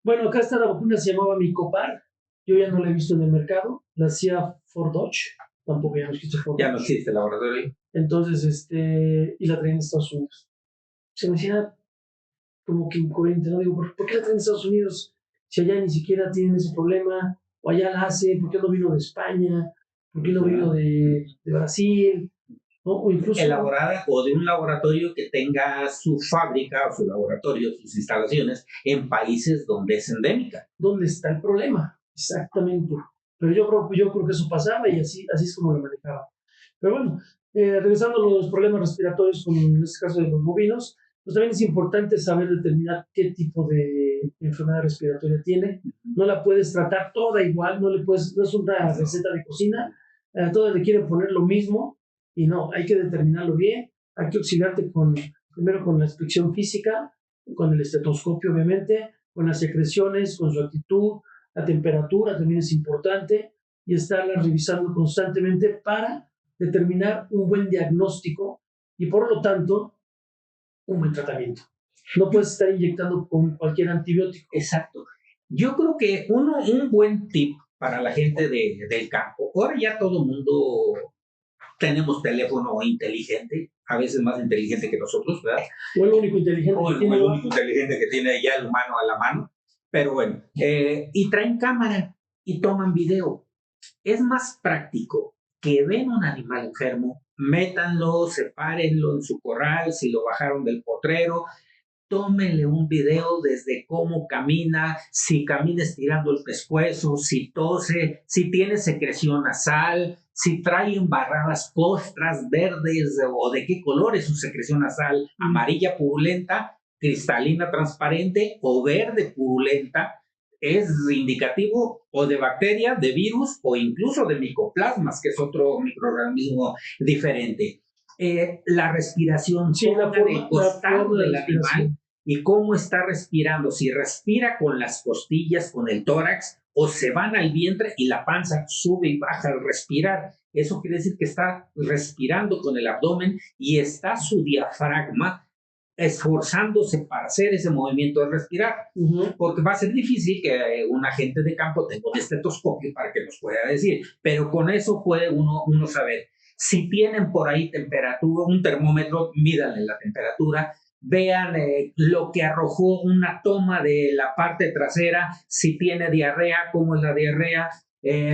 Bueno, acá está la vacuna, se llamaba Micopar. Yo ya no la he visto en el mercado. La hacía Fort Dodge. Tampoco ya no existe Fort Dodge. Ya no existe el laboratorio. Entonces, y la traen en Estados Unidos. Se me hacía como que incoherente, ¿no? Digo, ¿por qué la traen en Estados Unidos? Si allá ni siquiera tienen ese problema, o allá la hacen, ¿por qué no vino de España? ¿Por qué no vino de Brasil? ¿No? O incluso... Elaborada o de un laboratorio que tenga su fábrica o su laboratorio, sus instalaciones en países donde es endémica. ¿Dónde está el problema? Exactamente. Pero yo creo que eso pasaba y así es como lo manejaba. Pero bueno, regresando a los problemas respiratorios, en este caso de los bovinos, pues también es importante saber determinar qué tipo de enfermedad respiratoria tiene. No la puedes tratar toda igual, no es una receta de cocina, todas le quieren poner lo mismo y no, hay que determinarlo bien, hay que auxiliarte primero con la inspección física, con el estetoscopio obviamente, con las secreciones, con su actitud, la temperatura también es importante y estarla revisando constantemente para determinar un buen diagnóstico y por lo tanto un buen tratamiento. No puedes estar inyectando con cualquier antibiótico. Exacto. Yo creo que un buen tip para la gente del campo, ahora ya todo el mundo tenemos teléfono inteligente, a veces más inteligente que nosotros, ¿verdad? O el único inteligente O que el, tiene. el único inteligente que tiene ya el humano a la mano. Pero bueno, y traen cámara y toman video. Es más práctico que ven un animal enfermo, métanlo, sepárenlo en su corral, si lo bajaron del potrero, tómenle un video desde cómo camina, si camina estirando el pescuezo, si tose, si tiene secreción nasal, si trae embarradas costras verdes o de qué color es su secreción nasal, amarilla purulenta, cristalina transparente o verde purulenta, es indicativo o de bacteria, de virus o incluso de micoplasmas, que es otro microorganismo diferente. La respiración, Sí, la pongan el forma costado de del respiración. animal y cómo está respirando, si respira con las costillas, con el tórax, o se van al vientre y la panza sube y baja al respirar. Eso quiere decir que está respirando con el abdomen y está su diafragma esforzándose para hacer ese movimiento de respirar, porque va a ser difícil que un agente de campo tenga un estetoscopio para que nos pueda decir, pero con eso puede uno saber. Si tienen por ahí temperatura, un termómetro, mídanle la temperatura, vean lo que arrojó una toma de la parte trasera, si tiene diarrea, cómo es la diarrea.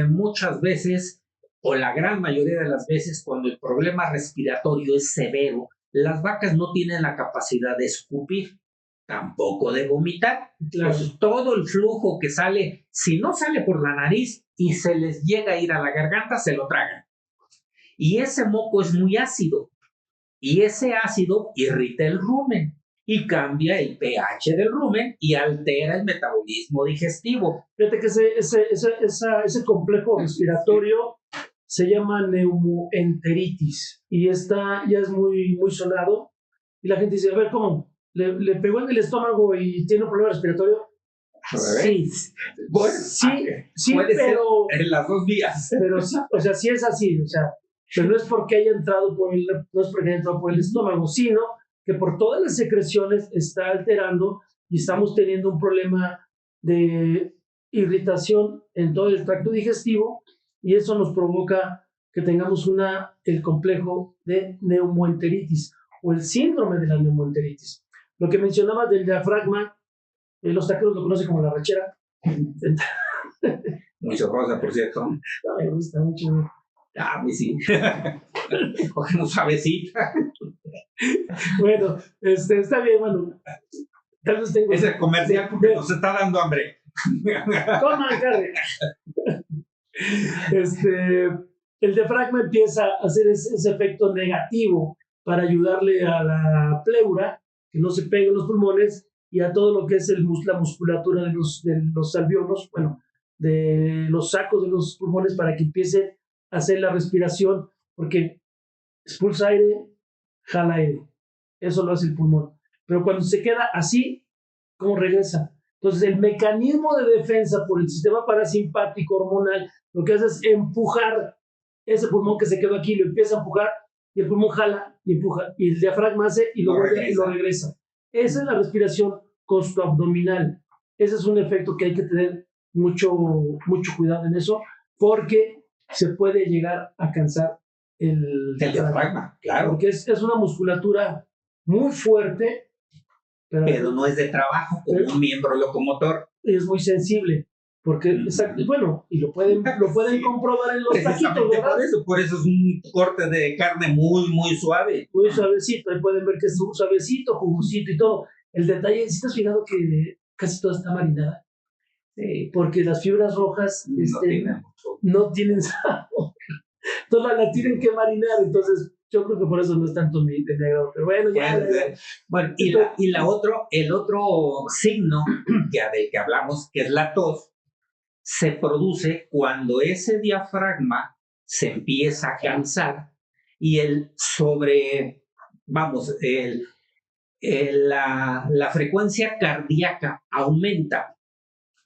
Muchas veces, o la gran mayoría de las veces, cuando el problema respiratorio es severo, las vacas no tienen la capacidad de escupir, tampoco de vomitar. Claro. Pues todo el flujo que sale, si no sale por la nariz y se les llega a ir a la garganta, se lo tragan. Y ese moco es muy ácido. Y ese ácido irrita el rumen y cambia el pH del rumen y altera el metabolismo digestivo. Fíjate que ese complejo respiratorio se llama neumoenteritis y esta ya es muy, muy sonado. Y la gente dice, a ver, ¿cómo? ¿Le pegó en el estómago y tiene un problema respiratorio? Sí, bueno, sí, puede pero ser en las dos vías. Pero sí, o sea, sí es así, o sea, pero no es porque haya entrado por el estómago, sino que por todas las secreciones está alterando y estamos teniendo un problema de irritación en todo el tracto digestivo y eso nos provoca que tengamos el complejo de neumoenteritis o el síndrome de la neumoenteritis. Lo que mencionabas del diafragma, los taqueros lo conocen como la rachera. Muy sabrosa, por cierto. Me gusta mucho. A mí sí. Cogemos suavecita. Bueno, está bien, bueno. Tal vez tengo. Es el comercial porque nos está dando hambre. Coman carne. El diafragma empieza a hacer ese efecto negativo para ayudarle a la pleura, que no se pegue en los pulmones, y a todo lo que es la musculatura de los alveolos, bueno, de los sacos de los pulmones para que empiece a hacer la respiración, porque expulsa aire, jala aire. Eso lo hace el pulmón. Pero cuando se queda así, ¿cómo regresa? Entonces, el mecanismo de defensa por el sistema parasimpático hormonal, lo que hace es empujar ese pulmón que se quedó aquí, lo empieza a empujar, y el pulmón jala y empuja, y el diafragma hace y lo regresa. Esa es la respiración costoabdominal. Ese es un efecto que hay que tener mucho cuidado en eso, porque se puede llegar a cansar el diafragma, claro. Porque es una musculatura muy fuerte, pero no es de trabajo como un miembro locomotor. Es muy sensible, porque, bueno, y lo pueden sí, comprobar en los taquitos, ¿verdad? Por eso es un corte de carne muy, muy suave. Muy suavecito, ahí pueden ver que es suavecito, jugosito y todo. El detalle, ¿sí te has fijado que casi toda está marinada? Sí. Porque las fibras rojas no tienen sabor. Entonces la tienen que marinar, entonces yo creo que por eso no es tanto mi agrado. Pero bueno, ya. Bueno, el otro signo del que hablamos, que es la tos, se produce cuando ese diafragma se empieza a cansar y la frecuencia cardíaca aumenta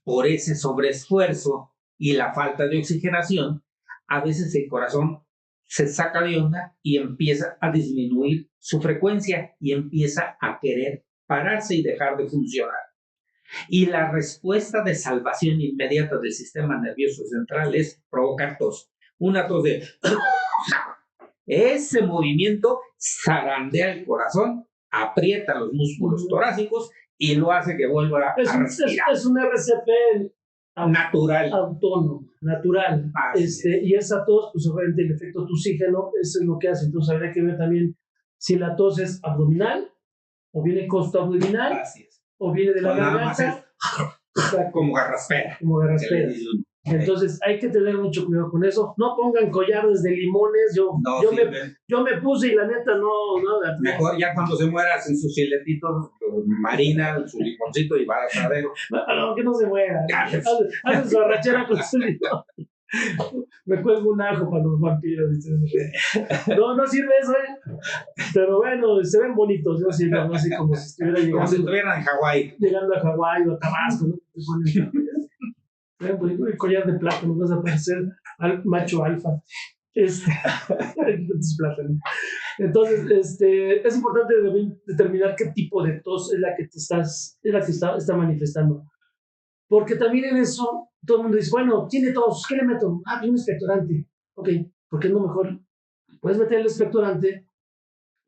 por ese sobreesfuerzo y la falta de oxigenación. A veces el corazón se saca de onda y empieza a disminuir su frecuencia y empieza a querer pararse y dejar de funcionar. Y la respuesta de salvación inmediata del sistema nervioso central es provocar tos. Una tos de Ese movimiento zarandea el corazón, aprieta los músculos torácicos y lo hace que vuelva a respirar. Es un RCP natural. Autónomo, natural. Y esa tos, pues obviamente el efecto oxígeno, eso es lo que hace. Entonces habría que ver también si la tos es abdominal, o viene costo-abdominal, o viene de la garganta. Como garraspera. Como garraspera. Entonces hay que tener mucho cuidado con eso. No pongan collares de limones. Yo me puse y la neta no. Mejor ya cuando se muera hacen sus chiletitos, marina, su limoncito y va a asadero. No, que no se muera. Hacen su arrachera con su limón. Me cuelgo un ajo para los vampiros. No sirve eso, pero bueno, se ven bonitos. Yo sí, no, así como si estuvieran en Hawái. Llegando a Hawái o a Tabasco, ¿no? Se ven bonitos. El collar de plátano, vas a parecer al macho alfa. Entonces, es importante determinar qué tipo de tos es la que está manifestando. Porque también en eso todo el mundo dice, bueno, tiene tos, ¿qué le meto? Pues un expectorante. Ok, ¿por qué no mejor? Puedes meter el expectorante,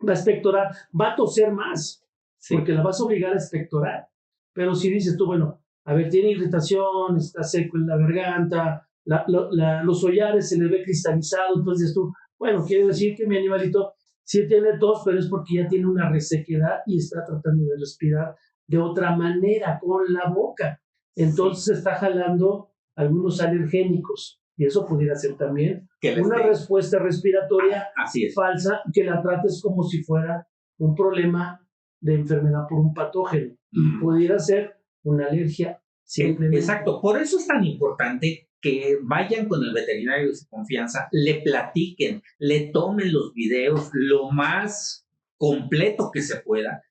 va a expectorar, va a toser más, porque la vas a obligar a expectorar. Pero si dices tú, bueno, a ver, tiene irritación, está seco en la garganta, los hollares se le ve cristalizado, entonces dices tú, bueno, quiere decir que mi animalito sí tiene tos, pero es porque ya tiene una resequedad y está tratando de respirar de otra manera, con la boca. Entonces está jalando algunos alergénicos y eso pudiera ser también una respuesta respiratoria falsa, que la trates como si fuera un problema de enfermedad por un patógeno. Y pudiera ser una alergia simplemente. Exacto, por eso es tan importante que vayan con el veterinario de su confianza, le platiquen, le tomen los videos lo más completo que se pueda,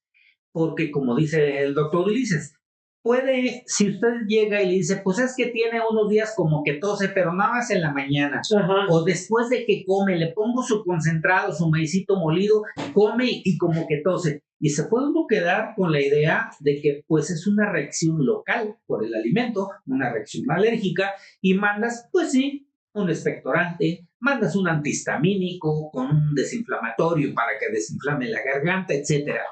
porque como dice el doctor Ulises, si usted llega y le dice, pues es que tiene unos días como que tose, pero nada más en la mañana, o después de que come, le pongo su concentrado, su maicito molido, come y como que tose. Y se puede uno quedar con la idea de que pues es una reacción local por el alimento, una reacción alérgica, y mandas, pues sí, un expectorante, mandas un antihistamínico con un desinflamatorio para que desinflame la garganta, etcétera.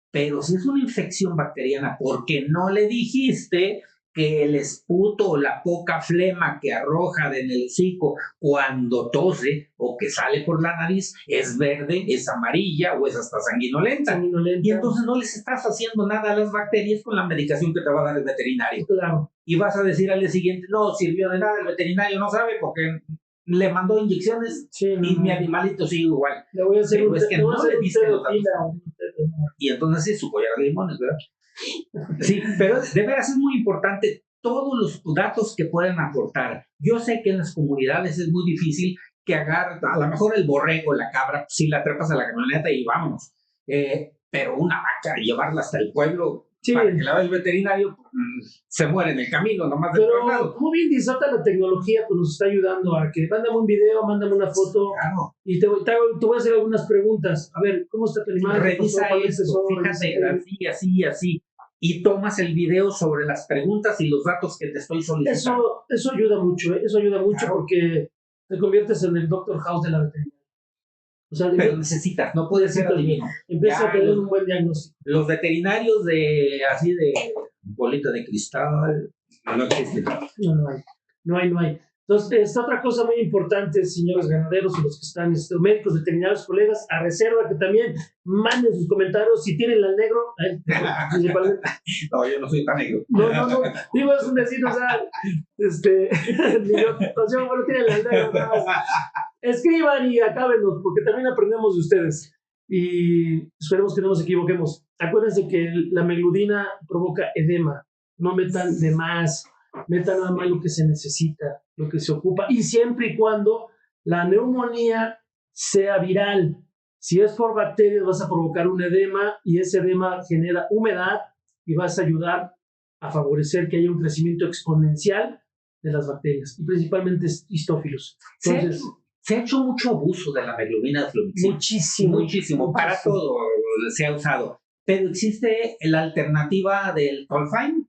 Pero si es una infección bacteriana porque no le dijiste que el esputo o la poca flema que arroja en el hocico cuando tose o que sale por la nariz es verde, es amarilla o es hasta sanguinolenta. Y entonces no les estás haciendo nada a las bacterias con la medicación que te va a dar el veterinario. Claro. Y vas a decir al día siguiente, no sirvió de nada, el veterinario no sabe porque le mandó inyecciones y mi animalito sigue igual. Le voy a hacer pero es que no le diste los datos. Y entonces sí, su collar de limones, ¿verdad? Sí, pero de veras es muy importante todos los datos que pueden aportar. Yo sé que en las comunidades es muy difícil que agarre, a lo mejor el borrego, la cabra, si la trepas a la camioneta y vámonos. Pero una vaca, llevarla hasta el pueblo para que la vea el veterinario, se muere en el camino, nomás del traslado. Como bien dice, la tecnología pues, nos está ayudando a que mándame un video, mándame una foto, y te voy a hacer algunas preguntas. A ver, ¿cómo está tu animal? Revisa esto, fíjate, así. Y tomas el video sobre las preguntas y los datos que te estoy solicitando. Eso ayuda mucho, porque te conviertes en el Dr. House de la veterinaria. O sea, pero necesitas, no puedes ser adivino. Empieza a tener un buen diagnóstico. Los veterinarios de bolita de cristal no existen. No hay. Entonces, esta otra cosa muy importante, señores ganaderos y los que están, médicos, veterinarios, colegas, a reserva que también manden sus comentarios si tienen al negro. No, yo no soy tan negro. No. Digo, es un vecino, o sea, bueno, tienen al negro. Escriban y acábenlos, porque también aprendemos de ustedes. Y esperemos que no nos equivoquemos. Acuérdense que la megludina provoca edema. No metan de más. Metan nada más lo que se necesita, lo que se ocupa, y siempre y cuando la neumonía sea viral. Si es por bacterias, vas a provocar un edema, y ese edema genera humedad y vas a ayudar a favorecer que haya un crecimiento exponencial de las bacterias, y principalmente histófilos. Entonces, se ha hecho mucho abuso de la meglumina de flumixin. Muchísimo. Para todo se ha usado. Pero existe la alternativa del Tolfine.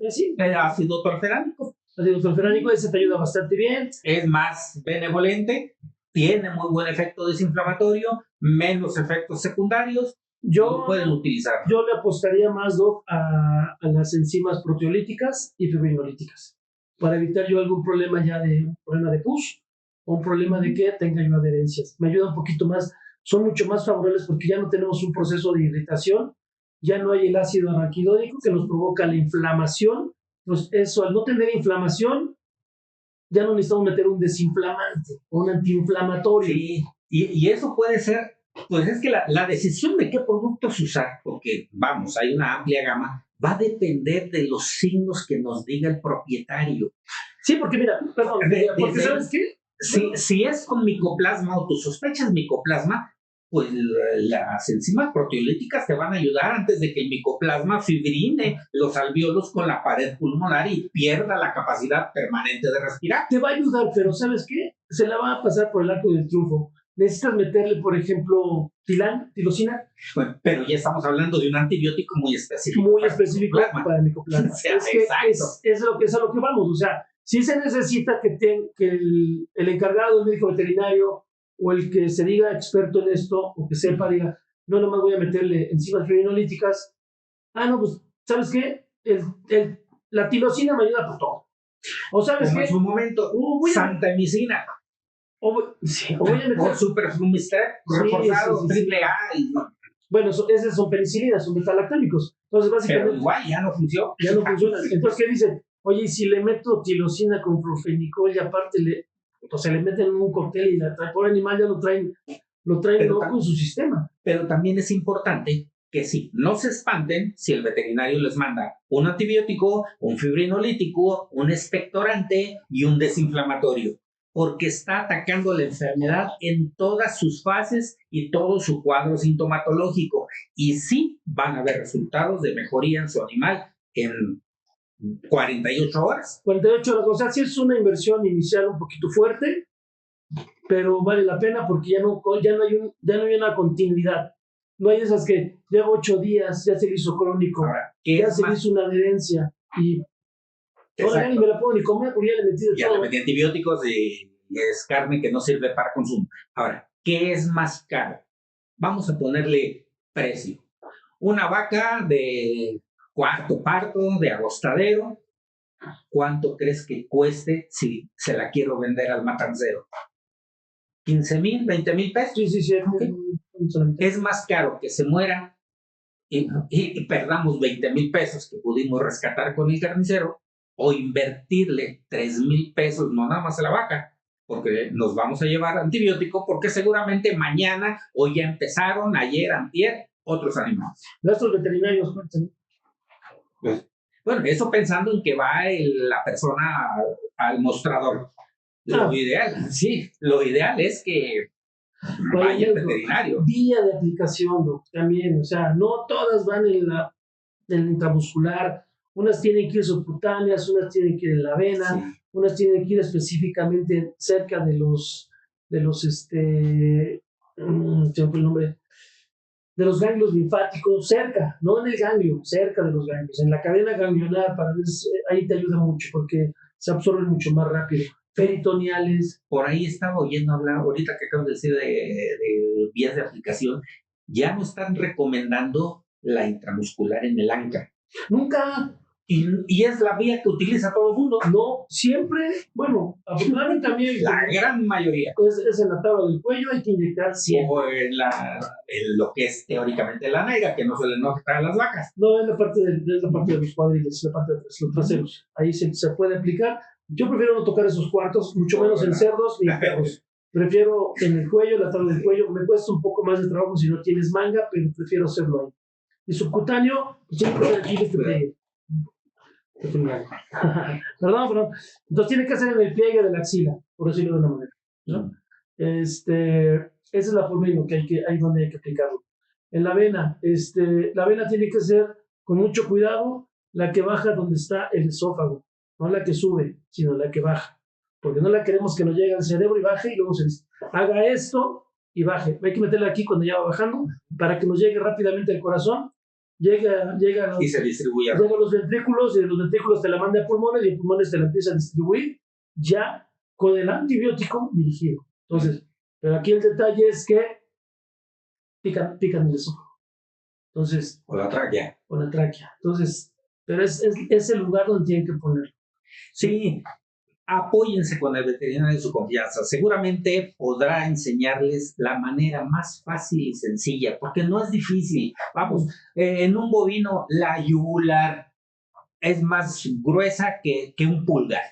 Sí. El ácido torferánico. El ácido torferánico, ese te ayuda bastante bien. Es más benevolente, tiene muy buen efecto desinflamatorio, menos efectos secundarios, Yo, lo pueden utilizar. yo le apostaría más, Doc, a las enzimas proteolíticas y fibrinolíticas para evitar yo algún problema ya de un problema de push o un problema de que tenga yo adherencias. Me ayuda un poquito más, son mucho más favorables porque ya no tenemos un proceso de irritación, ya no hay el ácido araquidónico que nos provoca la inflamación. Pues eso, al no tener inflamación, ya no necesitamos meter un desinflamante o un antiinflamatorio. Sí, y eso puede ser, pues es que la decisión de qué productos usar, porque vamos, hay una amplia gama, va a depender de los signos que nos diga el propietario. Sí, porque mira, perdón, porque ¿sabes qué? Si es con micoplasma o tú sospechas micoplasma, pues las enzimas proteolíticas te van a ayudar antes de que el micoplasma fibrine los alvéolos con la pared pulmonar y pierda la capacidad permanente de respirar. Te va a ayudar, pero ¿sabes qué? Se la va a pasar por el arco del triunfo. Necesitas meterle, por ejemplo, tilosina. Bueno, pero ya estamos hablando de un antibiótico muy específico. Muy específico para el micoplasma. Es a lo que vamos. O sea, sí se necesita que el encargado, el médico veterinario o el que se diga experto en esto o que sepa, diga, no, nomás voy a meterle enzimas fibrinolíticas. No, pues, ¿sabes qué? La tilosina me ayuda por todo. O ¿sabes como qué? En su momento, santamicina. O voy a meter... O superflumistrep, reforzado, triple A. Bueno, esos son penicilinas, son betalactámicos. Entonces, básicamente... Pero igual ya no funciona. Ya no funciona. Entonces, ¿qué dicen? Oye, si le meto tilosina con flufenicol y aparte le meten en un cóctel y la traen, por animal ya lo traen loco en su sistema. Pero también es importante que sí, no se espanten si el veterinario les manda un antibiótico, un fibrinolítico, un expectorante y un desinflamatorio, porque está atacando la enfermedad en todas sus fases y todo su cuadro sintomatológico. Y sí van a haber resultados de mejoría en su animal en 48 horas. 48 horas, o sea, sí es una inversión inicial un poquito fuerte, pero vale la pena porque ya no hay una continuidad. No hay esas que lleva 8 días, ya se le hizo crónico, ahora, ya se le hizo una adherencia y ahora ya ni me la puedo ni comer porque ya le metí de ya todo. le metí antibióticos y es carne que no sirve para consumo. Ahora, ¿qué es más caro? Vamos a ponerle precio. Una vaca de cuarto parto, de agostadero, ¿cuánto crees que cueste si se la quiero vender al matancero? ¿15,000, 20,000 pesos? Sí. Okay. Es más caro que se muera y perdamos 20,000 pesos que pudimos rescatar con el carnicero o invertirle 3,000 pesos, no nada más a la vaca, porque nos vamos a llevar antibiótico, porque seguramente mañana o ya empezaron, ayer, antier, otros animales. Nuestros veterinarios cuentan. Bueno, eso pensando en que va la persona al mostrador. Lo ideal es que vaya el veterinario. Vía de aplicación, Doc, también, o sea, no todas van en la intramuscular, unas tienen que ir subcutáneas, unas tienen que ir en la vena, unas tienen que ir específicamente cerca de los se me fue el nombre, de los ganglios linfáticos, cerca, no en el ganglio, cerca de los ganglios, en la cadena ganglionar, para ver, ahí te ayuda mucho porque se absorben mucho más rápido. Peritoneales. Por ahí estaba oyendo hablar, ahorita que acabo de decir de vías de aplicación, ya no están recomendando la intramuscular en el ANCA. Nunca. Y es la vía que utiliza todo el mundo. No, siempre, bueno, afortunadamente también. La gran mayoría. Es en la tabla del cuello, hay que inyectar siempre. O en lo que es teóricamente la nalga, que no se le nota a las vacas. No, es la parte de los cuadriles, es la parte de los traseros. Ahí se puede aplicar. Yo prefiero no tocar esos cuartos, mucho menos en cerdos ni en perros. Prefiero en el cuello, la tabla del cuello. Me cuesta un poco más de trabajo si no tienes manga, pero prefiero hacerlo ahí. Y subcutáneo, pues siempre aquí te pegue. Perdón. Entonces tiene que ser en el pliegue de la axila, por decirlo de una manera, ¿no? Esa es la forma en lo que ahí donde hay que aplicarlo. En la vena, la vena tiene que ser con mucho cuidado la que baja donde está el esófago, no la que sube, sino la que baja, porque no la queremos que nos llegue al cerebro y baje y luego haga esto y baje. Hay que meterla aquí cuando ya va bajando para que nos llegue rápidamente al corazón. Llega y se distribuye. Llega a los ventrículos y de los ventrículos te la manda a pulmones y el pulmones te la empieza a distribuir ya con el antibiótico dirigido. Entonces, Pero aquí el detalle es que pican el esófago. Entonces, O la tráquea. o la tráquea. Entonces, pero es el lugar donde tienen que ponerlo. Sí, apóyense con el veterinario de su confianza. Seguramente podrá enseñarles la manera más fácil y sencilla, porque no es difícil. Vamos, en un bovino la yugular es más gruesa que un pulgar.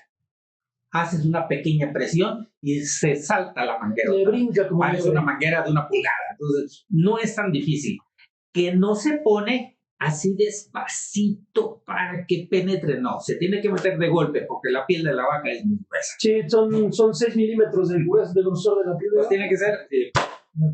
Haces una pequeña presión y se salta la manguera. Le brinca como Parece una manguera de una pulgada. Entonces, no es tan difícil. Que no se pone así despacito para que penetre. No, se tiene que meter de golpe porque la piel de la vaca es muy gruesa. Sí, son 6 milímetros del grosor de la piel. Pues tiene que ser. Sí, no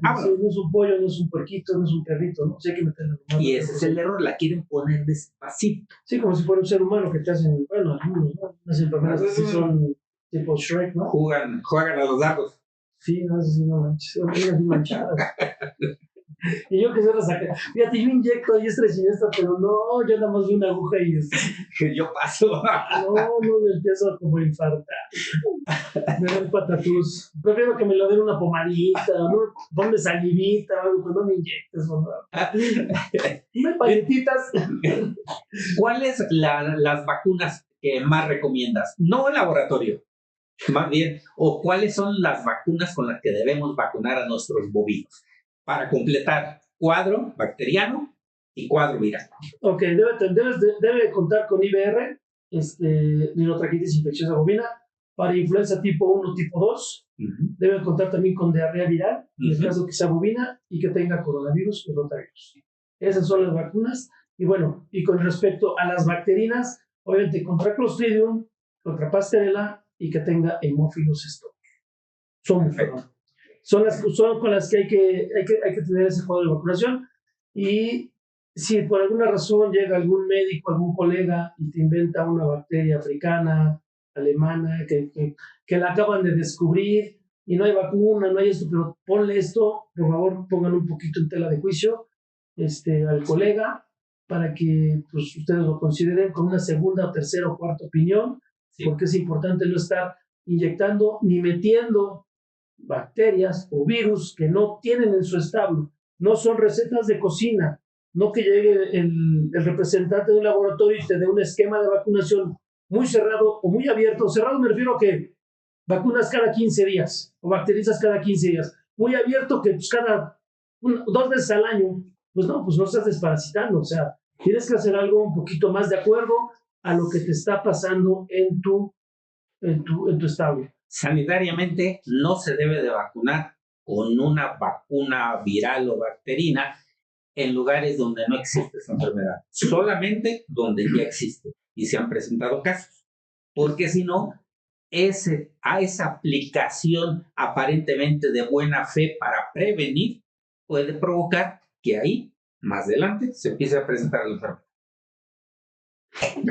es un pollo, no es un puerquito, no es un perrito, ¿no? Sí, hay que meterle. Y ese es el error, la quieren poner despacito. Sí, como si fuera un ser humano que te hacen, bueno, algunos, ¿no? Las enfermeras que sí son tipo Shrek, ¿no? Juegan a los dardos. Sí, no sé si no manches, son unas manchadas. Y yo que se las saqué. Fíjate, yo inyecto a diestra y siniestra, pero no, yo nada más vi una aguja y Yo paso. no me empiezo a como infartar. Me da un patatús. Prefiero que me lo den una pomadita, ¿no? Ponme salivita, pues no me inyectes, ¿no? Unas palletitas. ¿Cuáles las vacunas que más recomiendas? No el laboratorio, más bien, o cuáles son las vacunas con las que debemos vacunar a nuestros bovinos para completar cuadro bacteriano y cuadro viral. Ok, debe contar con IBR, ninotraquitis infecciosa bovina, para influenza tipo 1, tipo 2. Debe contar también con diarrea viral, en el caso que sea bovina, y que tenga coronavirus y rotavirus. Esas son las vacunas. Y bueno, y con respecto a las bacterinas, obviamente contra Clostridium, contra Pasteurella y que tenga Haemophilus staphylococcus. Son con las que hay que tener ese cuadro de vacunación. Y si por alguna razón llega algún médico, algún colega y te inventa una bacteria africana, alemana, que la acaban de descubrir y no hay vacuna, no hay esto, pero ponle esto, por favor, pónganlo un poquito en tela de juicio al colega para que pues, ustedes lo consideren con una segunda, tercera o cuarta opinión, porque es importante no estar inyectando ni metiendo bacterias o virus que no tienen en su establo. No son recetas de cocina, no que llegue el representante de un laboratorio y te dé un esquema de vacunación muy cerrado o muy abierto. Cerrado me refiero a que vacunas cada 15 días o bacterizas cada 15 días. Muy abierto que pues, cada 2 veces al año, pues no estás desparasitando. O sea, tienes que hacer algo un poquito más de acuerdo a lo que te está pasando en tu establo. Sanitariamente no se debe de vacunar con una vacuna viral o bacterina en lugares donde no existe esa enfermedad, solamente donde ya existe y se han presentado casos, porque si no, a esa aplicación aparentemente de buena fe para prevenir puede provocar que ahí, más adelante, se empiece a presentar la enfermedad.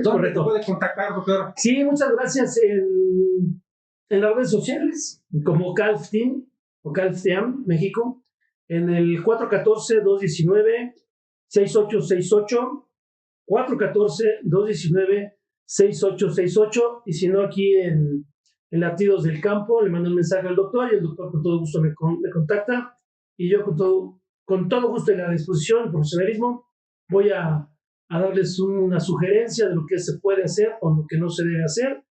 ¿Dónde te puede contactar, doctor? Sí, muchas gracias. En las redes sociales, como Calf Team o Calf Team México, en el 414-219-6868, 414-219-6868, y si no aquí en Latidos del Campo, le mando un mensaje al doctor y el doctor con todo gusto me contacta, y yo con todo gusto y la disposición, el profesionalismo, voy a darles una sugerencia de lo que se puede hacer o lo que no se debe hacer,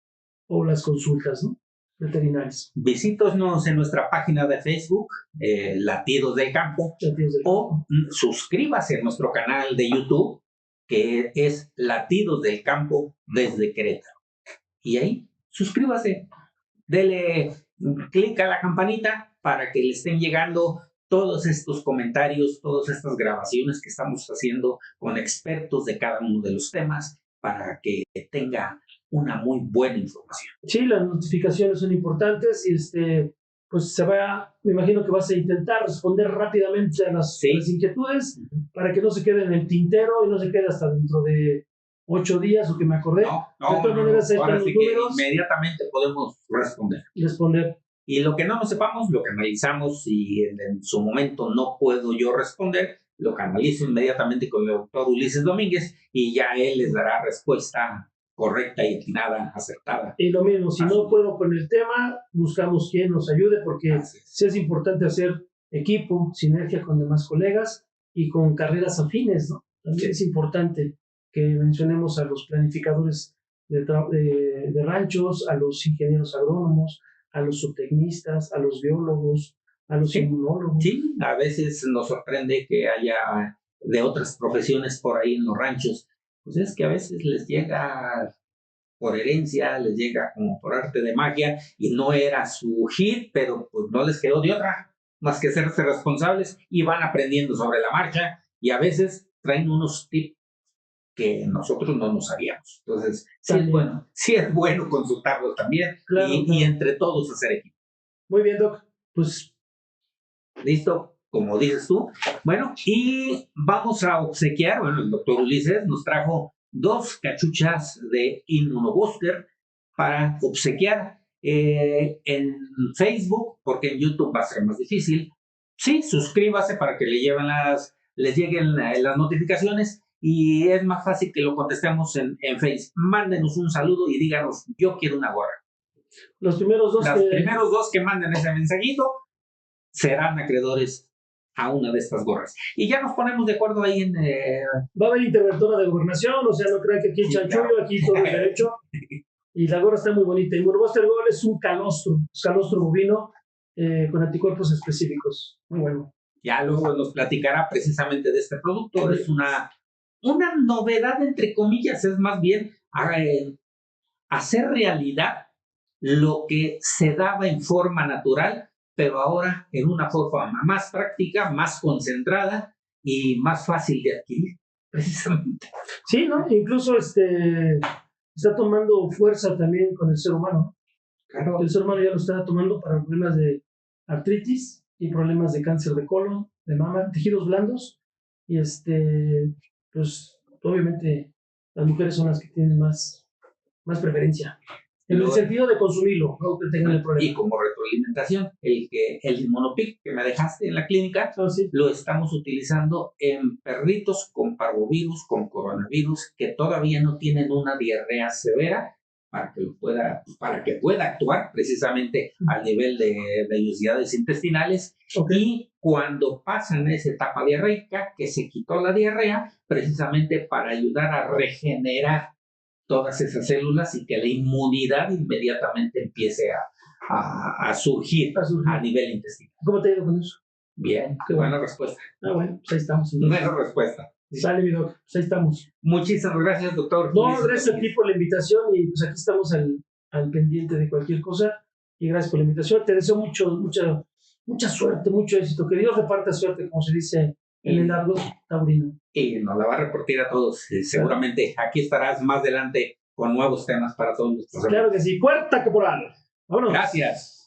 o las consultas, ¿no? Veterinarios. Visítenos en nuestra página de Facebook, Latidos del Campo, o suscríbase a nuestro canal de YouTube, que es Latidos del Campo desde Querétaro. Y ahí, suscríbase, dele clic a la campanita para que le estén llegando todos estos comentarios, todas estas grabaciones que estamos haciendo con expertos de cada uno de los temas para que tenga una muy buena información. Sí, las notificaciones son importantes y pues me imagino que vas a intentar responder rápidamente a las inquietudes para que no se quede en el tintero y no se quede hasta dentro de 8 días o que me acordé. De todas maneras, ahora sí que inmediatamente podemos responder. Y lo que no nos sepamos, lo que analizamos y en su momento no puedo yo responder, lo canalizo inmediatamente con el doctor Ulises Domínguez y ya él les dará respuesta correcta y atinada, acertada. Y lo mismo, si Así no es. puedo con el tema, buscamos quien nos ayude, porque Así es. sí es importante hacer equipo, sinergia con demás colegas y con carreras afines, ¿no? También Sí. es importante que mencionemos a los planificadores de ranchos, a los ingenieros agrónomos, a los zootecnistas, a los biólogos, a los Sí. inmunólogos. Sí, a veces nos sorprende que haya de otras profesiones por ahí en los ranchos. Pues es que a veces les llega por herencia, les llega como por arte de magia y no era su hit, pero pues no les quedó de otra más que hacerse responsables y van aprendiendo sobre la marcha y a veces traen unos tips que nosotros no nos sabíamos. Entonces, También. sí es bueno consultarlos también Claro, y claro. entre todos hacer equipo. Muy bien, Doc. Pues ¿Listo? Como dices tú. Bueno, y vamos a obsequiar, bueno, el doctor Ulises nos trajo 2 cachuchas de Inmunobooster para obsequiar en Facebook, porque en YouTube va a ser más difícil. Sí, suscríbase para que les lleguen las notificaciones y es más fácil que lo contestemos en Facebook. Mándenos un saludo y díganos, yo quiero una gorra. los primeros dos Los primeros 2 que manden ese mensajito serán acreedores a una de estas gorras. Y ya nos ponemos de acuerdo ahí en... va a haber interventora de gobernación, o sea, no crean que aquí Sí, chanchullo, claro. aquí todo es derecho. Y la gorra está muy bonita. Y Inmunobuster Gold es un calostro bovino con anticuerpos específicos. Muy bueno. Ya luego nos platicará precisamente de este producto. Es una novedad, entre comillas, es más bien hacer realidad lo que se daba en forma natural, pero ahora en una forma más práctica, más concentrada y más fácil de adquirir, precisamente. Sí, ¿no? Incluso está tomando fuerza también con el ser humano. Claro. El ser humano ya lo está tomando para problemas de artritis y problemas de cáncer de colon, de mama, tejidos blandos. Y pues obviamente las mujeres son las que tienen más preferencia. En el sentido de consumirlo, no que tengan el problema. Y como retroalimentación, el Inmunopic que me dejaste en la clínica, Sí. lo estamos utilizando en perritos con parvovirus, con coronavirus, que todavía no tienen una diarrea severa, para que pueda actuar precisamente al nivel de vellosidades intestinales. Okay. Y cuando pasan esa etapa diarreica, que se quitó la diarrea, precisamente para ayudar a regenerar todas esas células y que la inmunidad inmediatamente empiece a surgir a nivel intestinal. ¿Cómo te ha ido con eso? Bien, Qué buena respuesta. Bueno, pues ahí estamos. Buena respuesta. Sale, mi doc, pues ahí estamos. Muchísimas gracias, doctor. No, gracias a ti por la invitación y pues aquí estamos al pendiente de cualquier cosa y gracias por la invitación. Te deseo mucha suerte, mucho éxito. Que Dios reparta suerte, como se dice en el árbol taurino. Y nos la va a repartir a todos. Seguramente aquí estarás más adelante con nuevos temas para todos nuestros amigos. Claro que sí. Puerta caporal. Vámonos. Gracias.